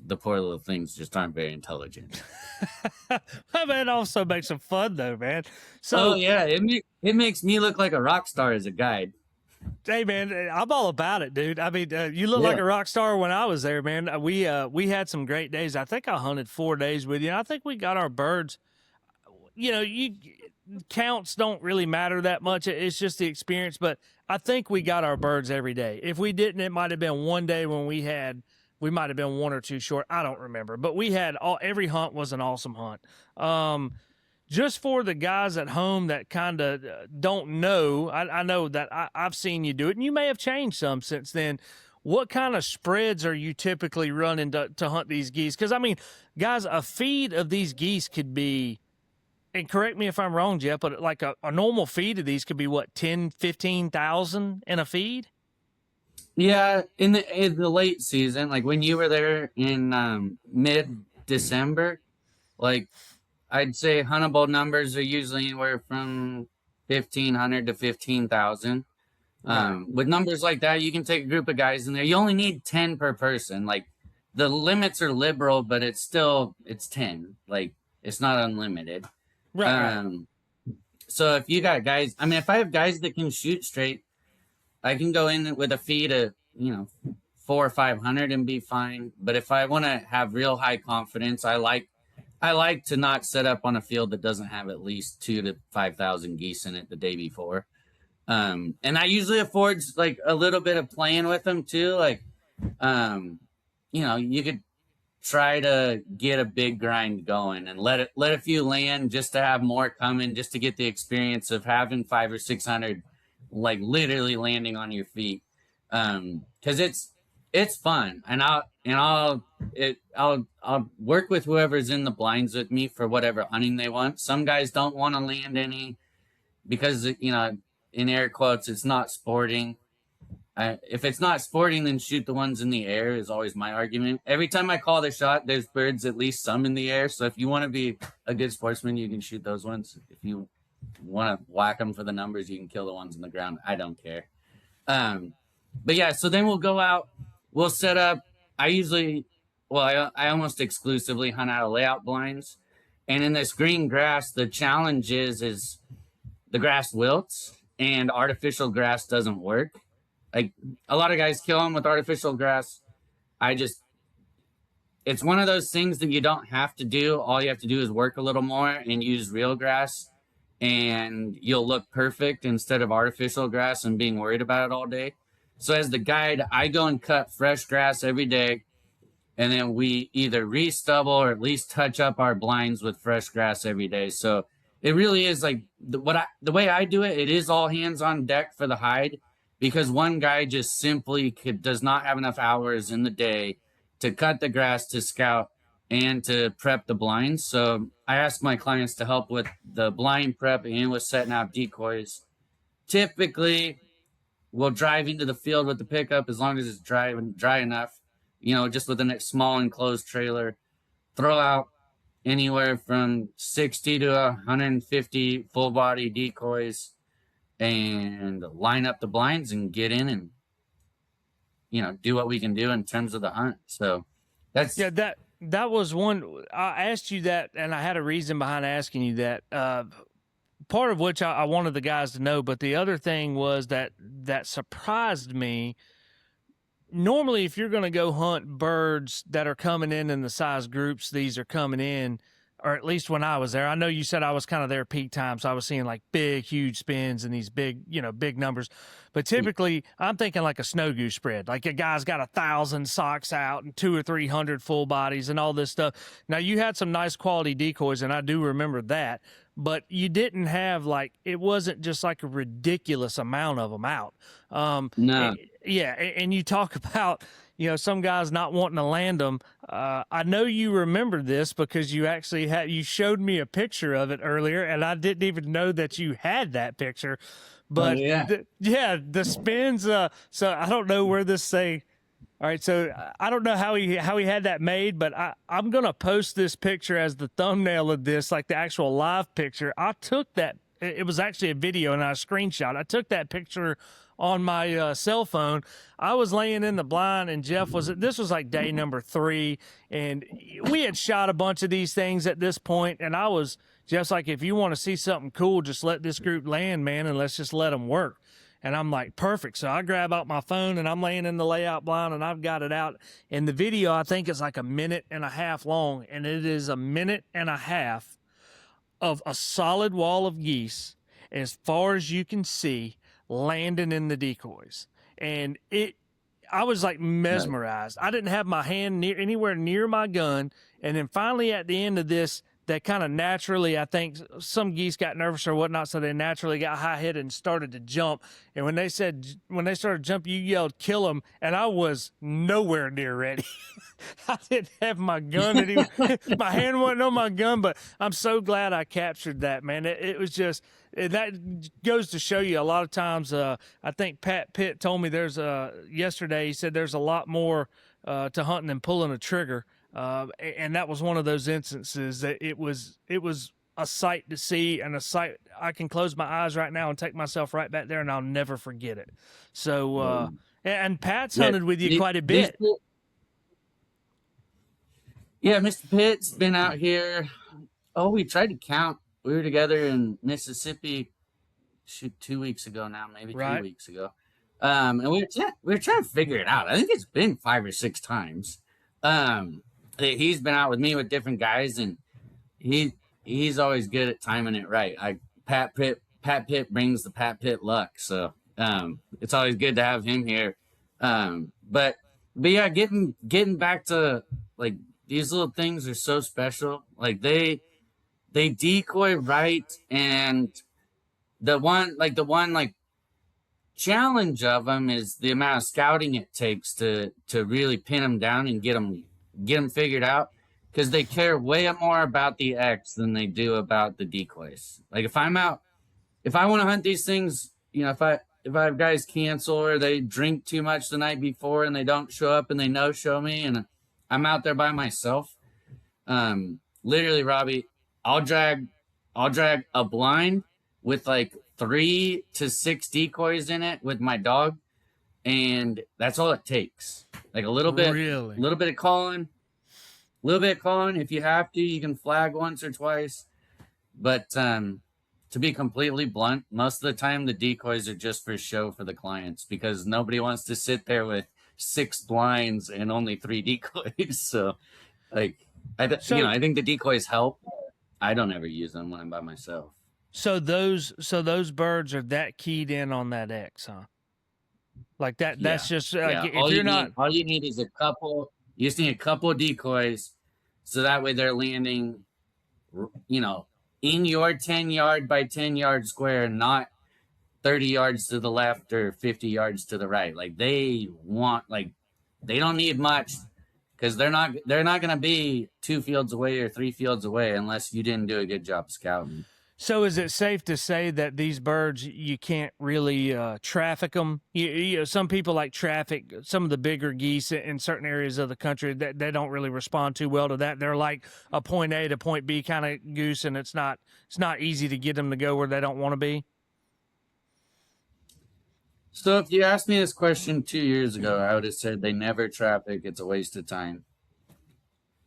the poor little things just aren't very intelligent. I mean, it also makes them fun though, man. So, Oh yeah, it makes me look like a rock star as a guide. hey, man, I'm all about it, dude. I mean, you look like Yeah. a rock star when I was there, man. We had some great days. I think I hunted 4 days with you. And I think we got our birds. You know, you counts don't really matter that much. It's just the experience. But I think we got our birds every day. If we didn't, it might have been one day when we might have been one or two short. I don't remember. But we had every hunt was an awesome hunt. Just for the guys at home that kind of don't know, I know that I've seen you do it, and you may have changed some since then. What kind of spreads are you typically running to hunt these geese? Because, I mean, guys, a feed of these geese could be, and correct me if I'm wrong, Jeff, but like a normal feed of these could be what, 10, 15,000 in a feed? Yeah, in the late season, like when you were there in mid December, like I'd say huntable numbers are usually anywhere from 1,500 to 15,000. With numbers like that, you can take a group of guys in there. You only need 10 per person. Like the limits are liberal, but it's 10. Like it's not unlimited. Right. So if you got guys, I mean, if I have guys that can shoot straight, I can go in with a feed of 400 or 500 and be fine. But if I want to have real high confidence, I like to not set up on a field that doesn't have at least 2 to 5,000 geese in it the day before. And that usually affords like a little bit of playing with them too. Like, you could try to get a big grind going and let a few land just to have more coming, just to get the experience of having 500 or 600 like literally landing on your feet. Because it's fun, and I'll work with whoever's in the blinds with me for whatever hunting they want. Some guys don't want to land any because in air quotes, it's not sporting. If it's not sporting, then shoot the ones in the air is always my argument. Every time I call the shot, there's birds at least some in the air. So if you want to be a good sportsman, you can shoot those ones. If you want to whack them for the numbers, you can kill the ones on the ground. I don't care. But yeah, so then we'll go out. We'll set up. I almost exclusively hunt out of layout blinds. And in this green grass, the challenge is the grass wilts and artificial grass doesn't work. Like a lot of guys kill them with artificial grass. It's one of those things that you don't have to do. All you have to do is work a little more and use real grass, and you'll look perfect instead of artificial grass and being worried about it all day. So as the guide, I go and cut fresh grass every day, and then we either re-stubble or at least touch up our blinds with fresh grass every day. So it really is like the way I do it. It is all hands on deck for the hide, because one guy just simply does not have enough hours in the day to cut the grass, to scout, and to prep the blinds. So I ask my clients to help with the blind prep and with setting out decoys. Typically, we'll drive into the field with the pickup as long as it's dry enough, just with a small enclosed trailer. Throw out anywhere from 60 to 150 full body decoys and line up the blinds and get in and, do what we can do in terms of the hunt. So that's, that was one. I asked you that, and I had a reason behind asking you that. Part of which I wanted the guys to know, but the other thing was that surprised me. Normally, if you're going to go hunt birds that are coming in the size groups these are coming in, or at least when I was there, I know you said I was kind of there peak time, so I was seeing like big, huge spins and these big, big numbers. But typically, I'm thinking like a snow goose spread, like a guy's got 1,000 socks out and 200 or 300 full bodies and all this stuff. Now, you had some nice quality decoys, and I do remember that, but you didn't have it wasn't just like a ridiculous amount of them out. no. And you talk about, some guys not wanting to land them. I know you remember this because you actually you showed me a picture of it earlier, and I didn't even know that you had that picture. But the spins. So I don't know where this say. All right, so I don't know how he had that made, but I'm gonna post this picture as the thumbnail of this, like the actual live picture. I took that. It was actually a video and I screenshot. I took that picture on my cell phone. I was laying in the blind, and this was like day number 3, and we had shot a bunch of these things at this point, and Jeff's like, if you want to see something cool, just let this group land, man, and let's just let them work. And I'm like, perfect. So I grab out my phone, and I'm laying in the layout blind, and I've got it out. And the video, I think, is like 1.5 minutes long, and it is 1.5 minutes of a solid wall of geese as far as you can see landing in the decoys. And I was like mesmerized. I didn't have my hand anywhere near my gun. And then finally at the end of this, that kind of naturally, I think some geese got nervous or whatnot, so they naturally got high-headed and started to jump. And when they started jumping, you yelled, "Kill them!" And I was nowhere near ready. I didn't have my gun anymore. My hand wasn't on my gun, but I'm so glad I captured that, man. It was just, and that goes to show you a lot of times. I think Pat Pitt told me yesterday, he said there's a lot more to hunting than pulling a trigger. And that was one of those instances that it was a sight to see, and a sight I can close my eyes right now and take myself right back there, and I'll never forget it. So, and Pat's hunted with you quite a bit. Yeah, Mr. Pitt's been out here. Oh, we tried to count. We were together in Mississippi 2 weeks ago now, maybe 3 weeks ago. And we were trying to figure it out. I think it's been 5 or 6 times. He's been out with me with different guys, and he's always good at timing it right. Pat Pitt brings the Pat Pitt luck, so it's always good to have him here. But yeah, getting back to like these little things are so special. Like they decoy right, and the one challenge of them is the amount of scouting it takes to really pin them down and get them figured out, because they care way more about the X than they do about the decoys. Like if I want to hunt these things, if I have guys cancel or they drink too much the night before and they don't show up and they no-show me and I'm out there by myself, literally, Robbie, I'll drag a blind with like 3 to 6 decoys in it with my dog, and that's all it takes. Like a little bit of calling. If you have to, you can flag once or twice. But to be completely blunt, most of the time the decoys are just for show for the clients, because nobody wants to sit there with 6 blinds and only 3 decoys. So, like, I think the decoys help. I don't ever use them when I'm by myself. So those birds are that keyed in on that X, huh? Like that. Yeah. That's just like, if you're not. All you need is a couple. You just need a couple of decoys, so that way they're landing, in your 10-yard by 10-yard square, not 30 yards to the left or 50 yards to the right. Like they don't need much, because they're not going to be 2 fields away or 3 fields away unless you didn't do a good job scouting. So is it safe to say that these birds you can't really traffic them? You know, some people like traffic some of the bigger geese in certain areas of the country that they don't really respond too well to that. They're like a point A to point B kind of goose, and it's not easy to get them to go where they don't want to be. So if you asked me this question 2 years ago, I would have said they never traffic. It's a waste of time.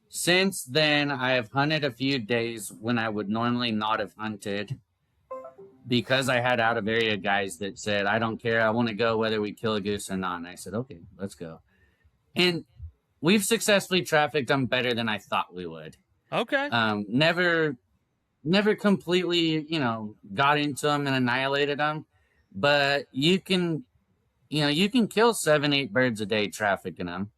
Since then, I have hunted a few days when I would normally not have hunted because I had out of area guys that said, I don't care. I want to go whether we kill a goose or not. And I said, okay, let's go. And we've successfully trafficked them better than I thought we would. Okay. Never completely, got into them and annihilated them, but you can kill 7, 8 birds a day trafficking them.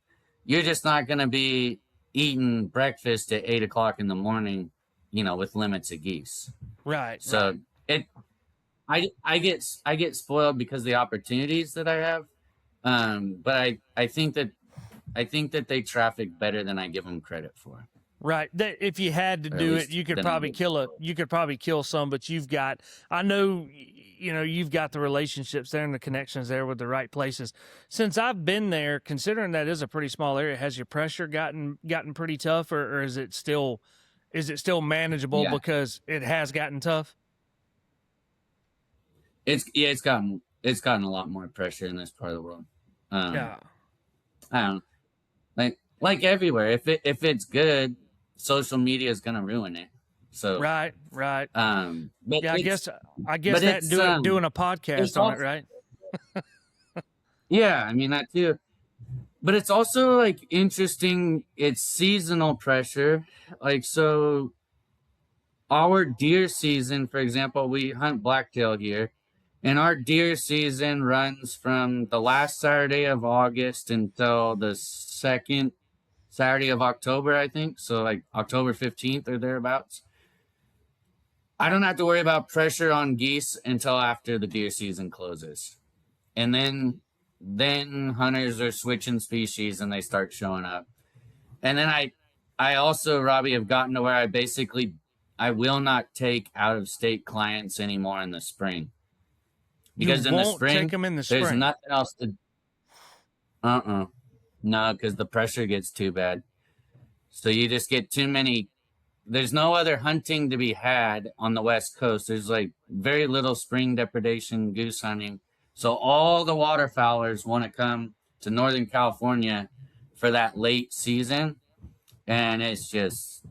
You're just not going to be eating breakfast at 8 o'clock in the morning, with limits of geese. Right. So right. I get spoiled because of the opportunities that I have. But I think that they traffic better than I give them credit for. Right. That if you had to Or at do it, least you could than probably I kill did. you could probably kill some, but I know, you've got the relationships there and the connections there with the right places. Since I've been there, considering that is a pretty small area, has your pressure gotten pretty tough, or is it still manageable Yeah, because it has gotten tough? it's gotten a lot more pressure in this part of the world. Um, Yeah. I don't like everywhere. If it's good, social media is gonna ruin it. So, Right. Right. but Yeah, I guess but that it's doing a it's podcast on it, also right? yeah. I mean that too. But it's also like interesting. It's seasonal pressure. Like so, our deer season, for example, we hunt blacktail here, and our deer season runs from the last Saturday of August until the second Saturday of October, I think. So like October 15th or thereabouts. I don't have to worry about pressure on geese until after the deer season closes. And then hunters are switching species and they start showing up. And then I also, Robbie, have gotten to where I will not take out of state clients anymore in the spring. You Because in the won't take spring, them in the there's spring. nothing else to no, because the pressure gets too bad. So you just get too many. There's no other hunting to be had on the West Coast. There's like very little spring depredation goose hunting. So all the waterfowlers want to come to Northern California for that late season. And it's just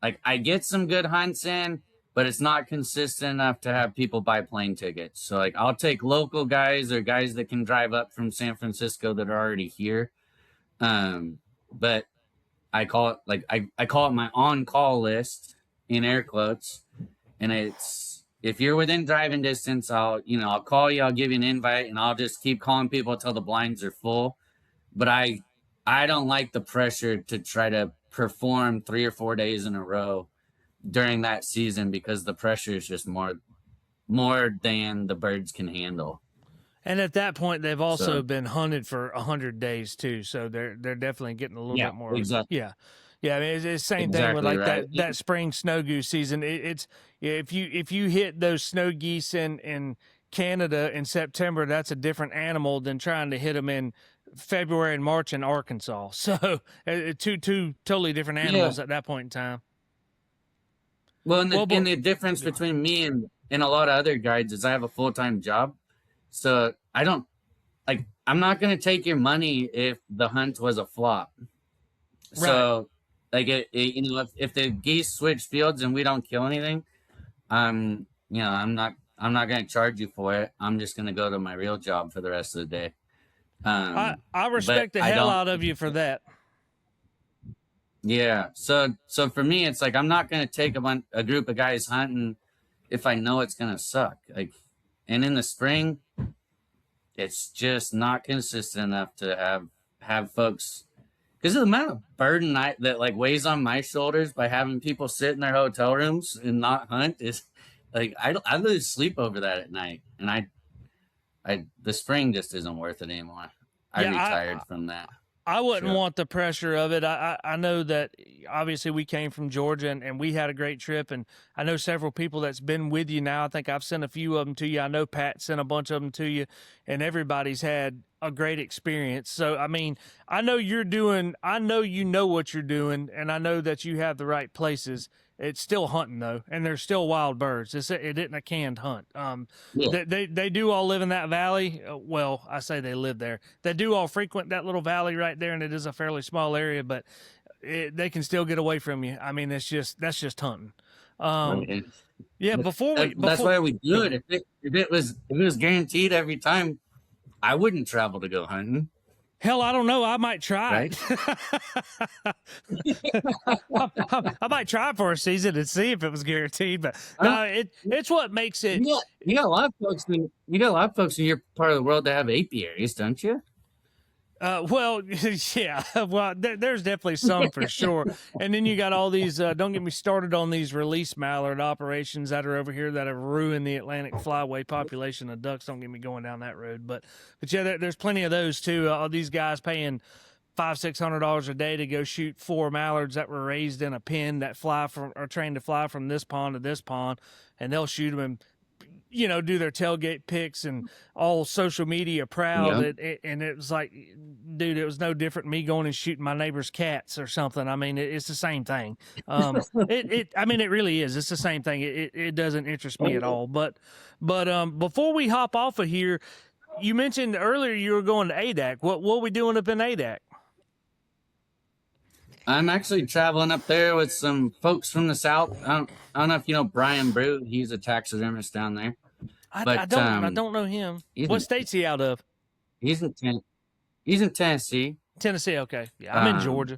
like I get some good hunts in, but it's not consistent enough to have people buy plane tickets. So like I'll take local guys or guys that can drive up from San Francisco that are already here. But I call it I call it my on-call list in air quotes, and it's if you're within driving distance, I'll call you, I'll give you an invite, and I'll just keep calling people until the blinds are full. But I don't like the pressure to try to perform 3 or 4 days in a row during that season because the pressure is just more than the birds can handle. And at that point, they've also So been hunted for 100 days too, so they're definitely getting a little yeah, bit more. exactly, Yeah, yeah. I mean, it's the same thing with exactly like right. that spring snow goose season. It's yeah, if you hit those snow geese in Canada in September, that's a different animal than trying to hit them in February and March in Arkansas. So two totally different Yeah. animals at that point in time. Well, and Well, the, but and the difference yeah, between me and a lot of other guides is I have a full-time job. So I don't I'm not going to take your money if the hunt was a flop. right. So like if the geese switch fields and we don't kill anything, I'm not going to charge you for it. I'm just going to go to my real job for the rest of the day. I But respect the I hell don't. out of you for that. Yeah. So for me, it's like I'm not going to take a group of guys hunting if I know it's going to suck. Like, and in the spring, it's just not consistent enough to have folks because the amount of burden that like weighs on my shoulders by having people sit in their hotel rooms and not hunt is like I lose sleep over that at night, and I the spring just isn't worth it anymore. I Yeah, retired from that. I wouldn't So, want the pressure of it. I know that obviously we came from Georgia and we had a great trip, and I know several people that's been with you now. I think I've sent a few of them to you. I know Pat sent a bunch of them to you, and everybody's had a great experience. So I mean, I know I know you know what you're doing, and I know that you have the right places. It's still hunting though, and there's still wild birds. It isn't a canned hunt. yeah. They do all live in that valley. Well, I say they live there. They do all frequent that little valley right there, and it is a fairly small area, but they can still get away from you. I mean, that's just hunting. Um, Right. yeah. That's why we do it. If it was guaranteed every time, I wouldn't travel to go hunting. Hell, I don't know. I might try Right? it. I might try for a season and see if it was guaranteed. But no, it's what makes it. You got a lot of folks. You got a lot of folks in your part of the world that have apiaries, don't you? Well, yeah. Well, there's definitely some for sure. And then you got all these. Don't get me started on these release mallard operations that are over here that have ruined the Atlantic flyway population of ducks. Don't get me going down that road. But yeah, there's plenty of those too. All these guys paying $500-600 a day to go shoot 4 mallards that were raised in a pen that are trained to fly from this pond to this pond, and they'll shoot them and do their tailgate pics and all social media proud. Yeah. And it was like, dude, it was no different than me going and shooting my neighbor's cats or something. I mean, it's the same thing. I mean, it really is. It's the same thing. It doesn't interest me at all. But before we hop off of here, you mentioned earlier you were going to ADAC. What are we doing up in ADAC? I'm actually traveling up there with some folks from the south. I don't know if you know Brian Brew. He's a taxidermist down there. I don't know him. What state's he out of? He's in Tennessee. Tennessee, okay. Yeah, I'm in Georgia.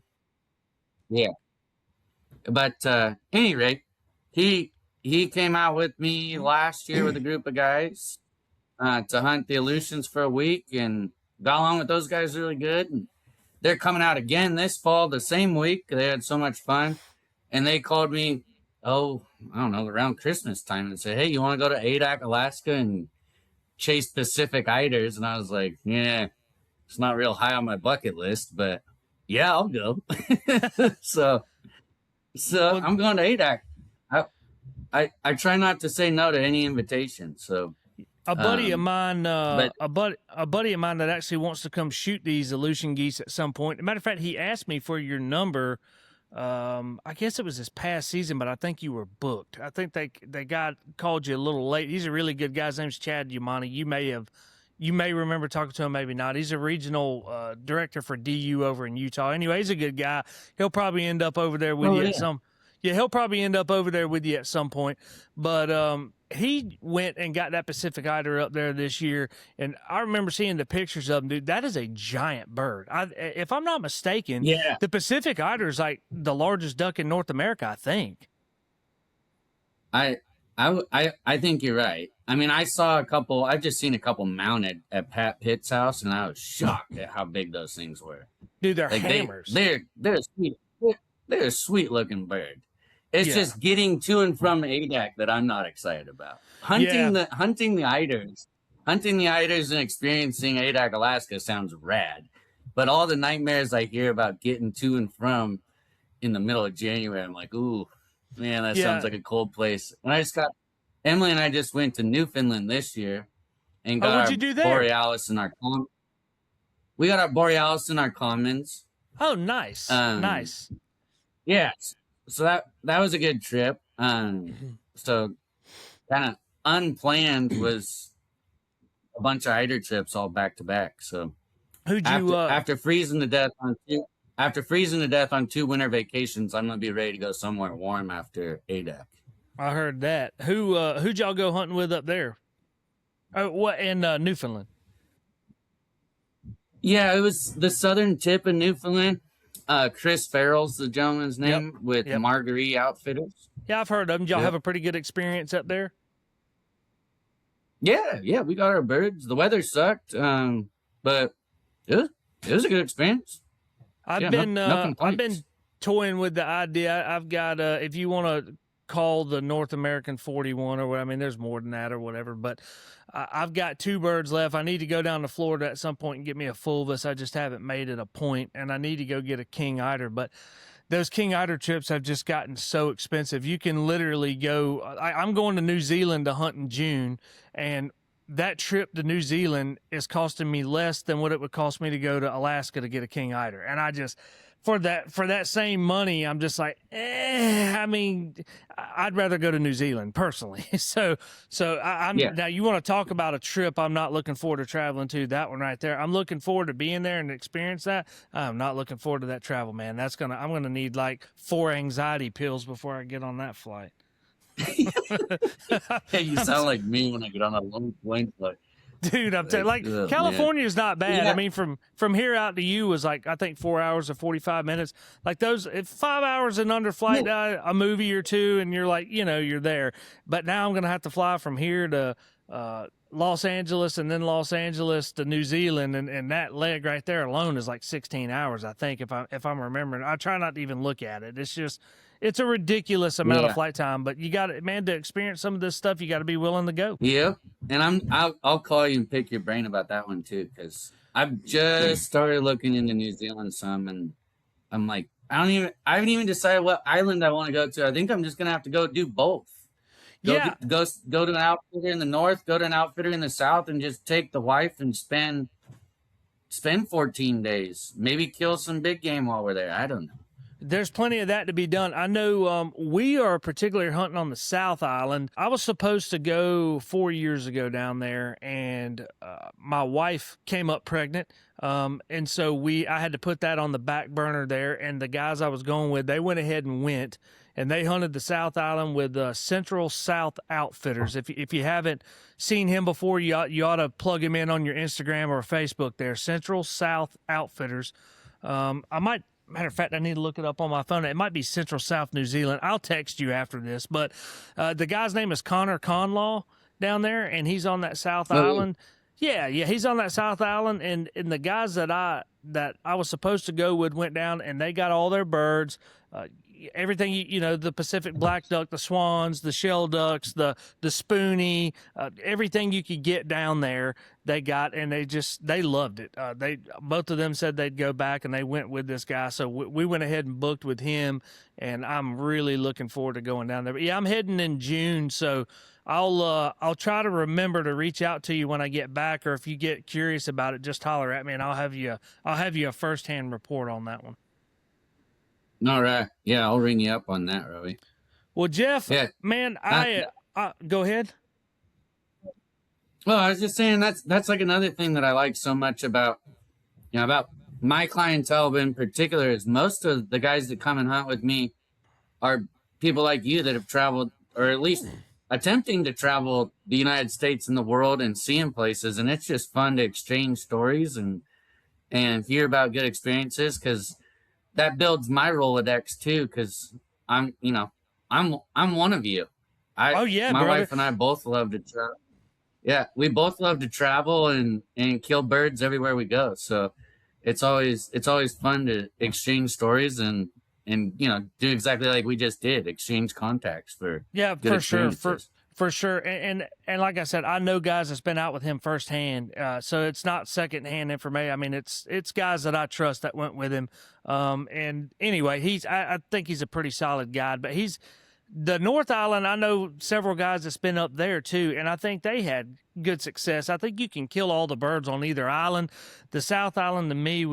Yeah. But any rate, he came out with me last year with a group of guys to hunt the Aleutians for a week, and got along with those guys really good. And they're coming out again this fall, the same week. They had so much fun. And they called me, I don't know, around Christmas time and said, hey, you want to go to ADAC, Alaska and chase Pacific eiders? And I was like, yeah, it's not real high on my bucket list, but yeah, I'll go. So I'm going to ADAC. I try not to say no to any invitation. So a buddy of mine, a buddy of mine that actually wants to come shoot these Aleutian geese at some point. As a matter of fact, he asked me for your number. I guess it was this past season, but I think you were booked. I think they called you a little late. He's a really good guy. His name's Chad Umani. You may remember talking to him, maybe not. He's a regional director for DU over in Utah. Anyway, he's a good guy. He'll probably end up over there with you at some. Yeah, he'll probably end up over there with you at some point. But he went and got that Pacific eider up there this year, and I remember seeing the pictures of him, dude. That is a giant bird. If I'm not mistaken, the Pacific eider is like the largest duck in North America, I think. I think you're right. I mean, I've just seen a couple mounted at Pat Pitt's house, and I was shocked at how big those things were. Dude, they're hammers. They're sweet. They're a sweet looking bird. It's just getting to and from ADAC that I'm not excited about. Hunting the eiders and experiencing ADAC Alaska sounds rad, but all the nightmares I hear about getting to and from in the middle of January, I'm like, ooh, man, that sounds like a cold place. Emily and I just went to Newfoundland this year and got what'd you do there? Borealis in our we got our Borealis in our commons. Oh, nice, nice. Yeah. So that was a good trip. So kind of unplanned was a bunch of eider trips all back to back. So after freezing to death on 2 winter vacations, I'm gonna be ready to go somewhere warm after ADAC. I heard that. Who'd y'all go hunting with up there? What in Newfoundland? Yeah, it was the southern tip of Newfoundland. Chris Farrell's the gentleman's name with Marguerite Outfitters. Yeah, I've heard of them. Y'all have a pretty good experience up there? Yeah, we got our birds. The weather sucked, but it was a good experience. I've been toying with the idea. I've got if you want to call the North American 41 or what. I mean, there's more than that or whatever, but I've got 2 birds left. I need to go down to Florida at some point and get me a fulvus. I just haven't made it a point, and I need to go get a king eider, but those king eider trips have just gotten so expensive. You can literally go, I'm going to New Zealand to hunt in June, and that trip to New Zealand is costing me less than what it would cost me to go to Alaska to get a king eider. And I just, for that same money, I'm just like, I mean, I'd rather go to New Zealand personally. I'm Yeah. now you want to talk about a trip I'm not looking forward to traveling to, that one right there. I'm looking forward to being there and experience that. I'm not looking forward to that travel, man. I'm going to need like 4 anxiety pills before I get on that flight. Hey, you sound like me when I get on a long plane flight. Dude, I'm like California is not bad. Yeah. I mean, from here out to you was like I think 4 hours or 45 minutes. Like those, if 5 hours and under flight, a movie or two, and you're like, you're there. But now I'm gonna have to fly from here to Los Angeles and then Los Angeles to New Zealand, and that leg right there alone is like 16 hours, I think, if I'm remembering. I try not to even look at it. It's a ridiculous amount of flight time, but you got to experience some of this stuff. You got to be willing to go. Yeah, and I'll call you and pick your brain about that one too, because I've just started looking into New Zealand some, and I'm like, I haven't even decided what island I want to go to. I think I'm just gonna have to go do both. Go to an outfitter in the north, go to an outfitter in the south, and just take the wife and spend 14 days. Maybe kill some big game while we're there. I don't know. There's plenty of that to be done. I know we are particularly hunting on the South Island. I was supposed to go 4 years ago down there, and my wife came up pregnant. And so I had to put that on the back burner there. And the guys I was going with, they went ahead and went, and they hunted the South Island with Central South Outfitters. If you haven't seen him before, you ought to plug him in on your Instagram or Facebook there, Central South Outfitters. Matter of fact, I need to look it up on my phone. It might be Central South New Zealand. I'll text you after this. But the guy's name is Connor Conlaw down there, and he's on that South Island. Yeah, he's on that South Island, and the guys that I was supposed to go with went down, and they got all their birds, everything, the Pacific black duck, the swans, the shell ducks, the spoonie, everything you could get down there, they got, and they loved it. Both of them said they'd go back, and they went with this guy. So we went ahead and booked with him, and I'm really looking forward to going down there. But yeah, I'm heading in June, so I'll try to remember to reach out to you when I get back, or if you get curious about it, just holler at me, and I'll have you a firsthand report on that one. All right. Yeah, I'll ring you up on that, Robbie. Well, Jeff, man, I go ahead. Well, I was just saying that's like another thing that I like so much about my clientele in particular is most of the guys that come and hunt with me are people like you that have traveled, or at least attempting to travel the United States and the world and seeing places, and it's just fun to exchange stories and hear about good experiences, because that builds my Rolodex too, because I'm one of you. My brother. wife and I both love to travel. Yeah, we both love to travel and kill birds everywhere we go. So it's always fun to exchange stories and do exactly like we just did, exchange contacts for good for sure. experiences. For sure. And like I said, I know guys that's been out with him firsthand. So it's not secondhand information. I mean, it's guys that I trust that went with him. And anyway, I think he's a pretty solid guide, but the North Island. I know several guys that's been up there too, and I think they had good success. I think you can kill all the birds on either island. The South Island to me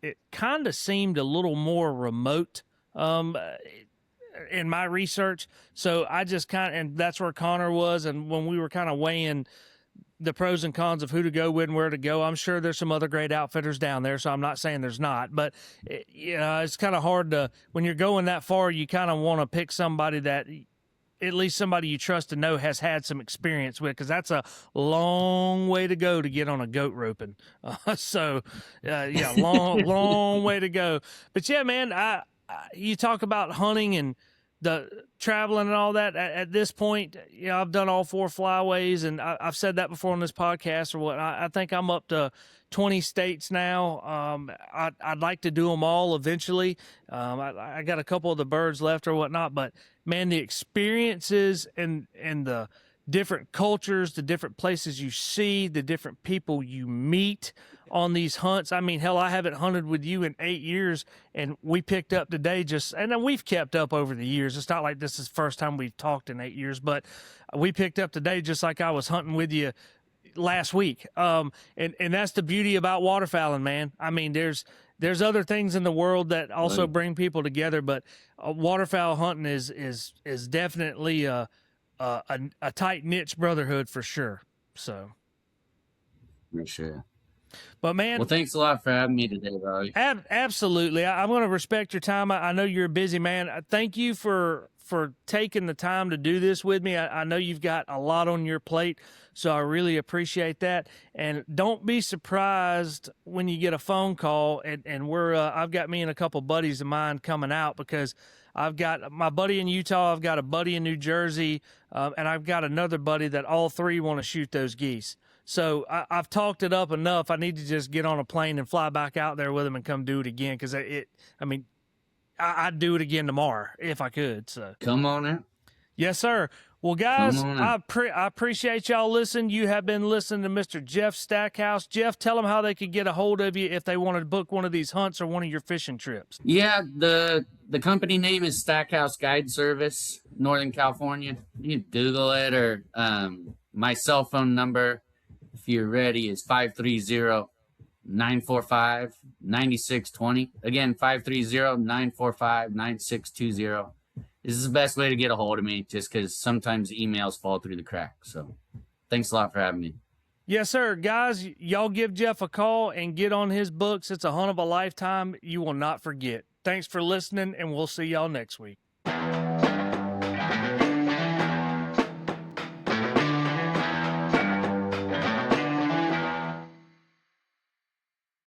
it kind of seemed a little more remote. In my research. So I just and that's where Connor was. And when we were kind of weighing the pros and cons of who to go with and where to go, I'm sure there's some other great outfitters down there. So I'm not saying there's not, but it's kind of hard when you're going that far, you kind of want to pick somebody that at least somebody you trust to know has had some experience with, because that's a long way to go to get on a goat roping. Long way to go. But yeah, man, you talk about hunting and the traveling and all that, at this point, you know, I've done all 4 flyways, and I've said that before on this podcast or what. I think I'm up to 20 states now. I'd like to do them all eventually. I got a couple of the birds left or whatnot, but man, the experiences and the different cultures, the different places you see, the different people you meet on these hunts. I mean, hell, I haven't hunted with you in 8 years, and we picked up today and then we've kept up over the years. It's not like this is the first time we've talked in 8 years, but we picked up today just like I was hunting with you last week. And that's the beauty about waterfowling, man. I mean, there's other things in the world that also bring people together, but waterfowl hunting is definitely a tight niche brotherhood for sure. So For sure. But man, well, thanks a lot for having me today, Robbie. Absolutely. I'm going to respect your time. I know you're a busy man. Thank you for taking the time to do this with me. I know you've got a lot on your plate, so I really appreciate that. And don't be surprised when you get a phone call and I've got me and a couple buddies of mine coming out, because I've got my buddy in Utah, I've got a buddy in New Jersey, and I've got another buddy that all 3 want to shoot those geese. So I've talked it up enough. I need to just get on a plane and fly back out there with them and come do it again, because I'd do it again tomorrow if I could. So come on in. Yes, sir. Well, guys, I appreciate y'all listening. You have been listening to Mr. Jeff Stackhouse. Jeff, tell them how they could get a hold of you if they want to book one of these hunts or one of your fishing trips. Yeah, the company name is Stackhouse Guide Service, Northern California. You can Google it, or my cell phone number, if you're ready, is 530-945-9620. Again, 530-945-9620. This is the best way to get a hold of me, just because sometimes emails fall through the cracks. So thanks a lot for having me. Yes, sir. Guys, y'all give Jeff a call and get on his books. It's a hunt of a lifetime. You will not forget. Thanks for listening, and we'll see y'all next week.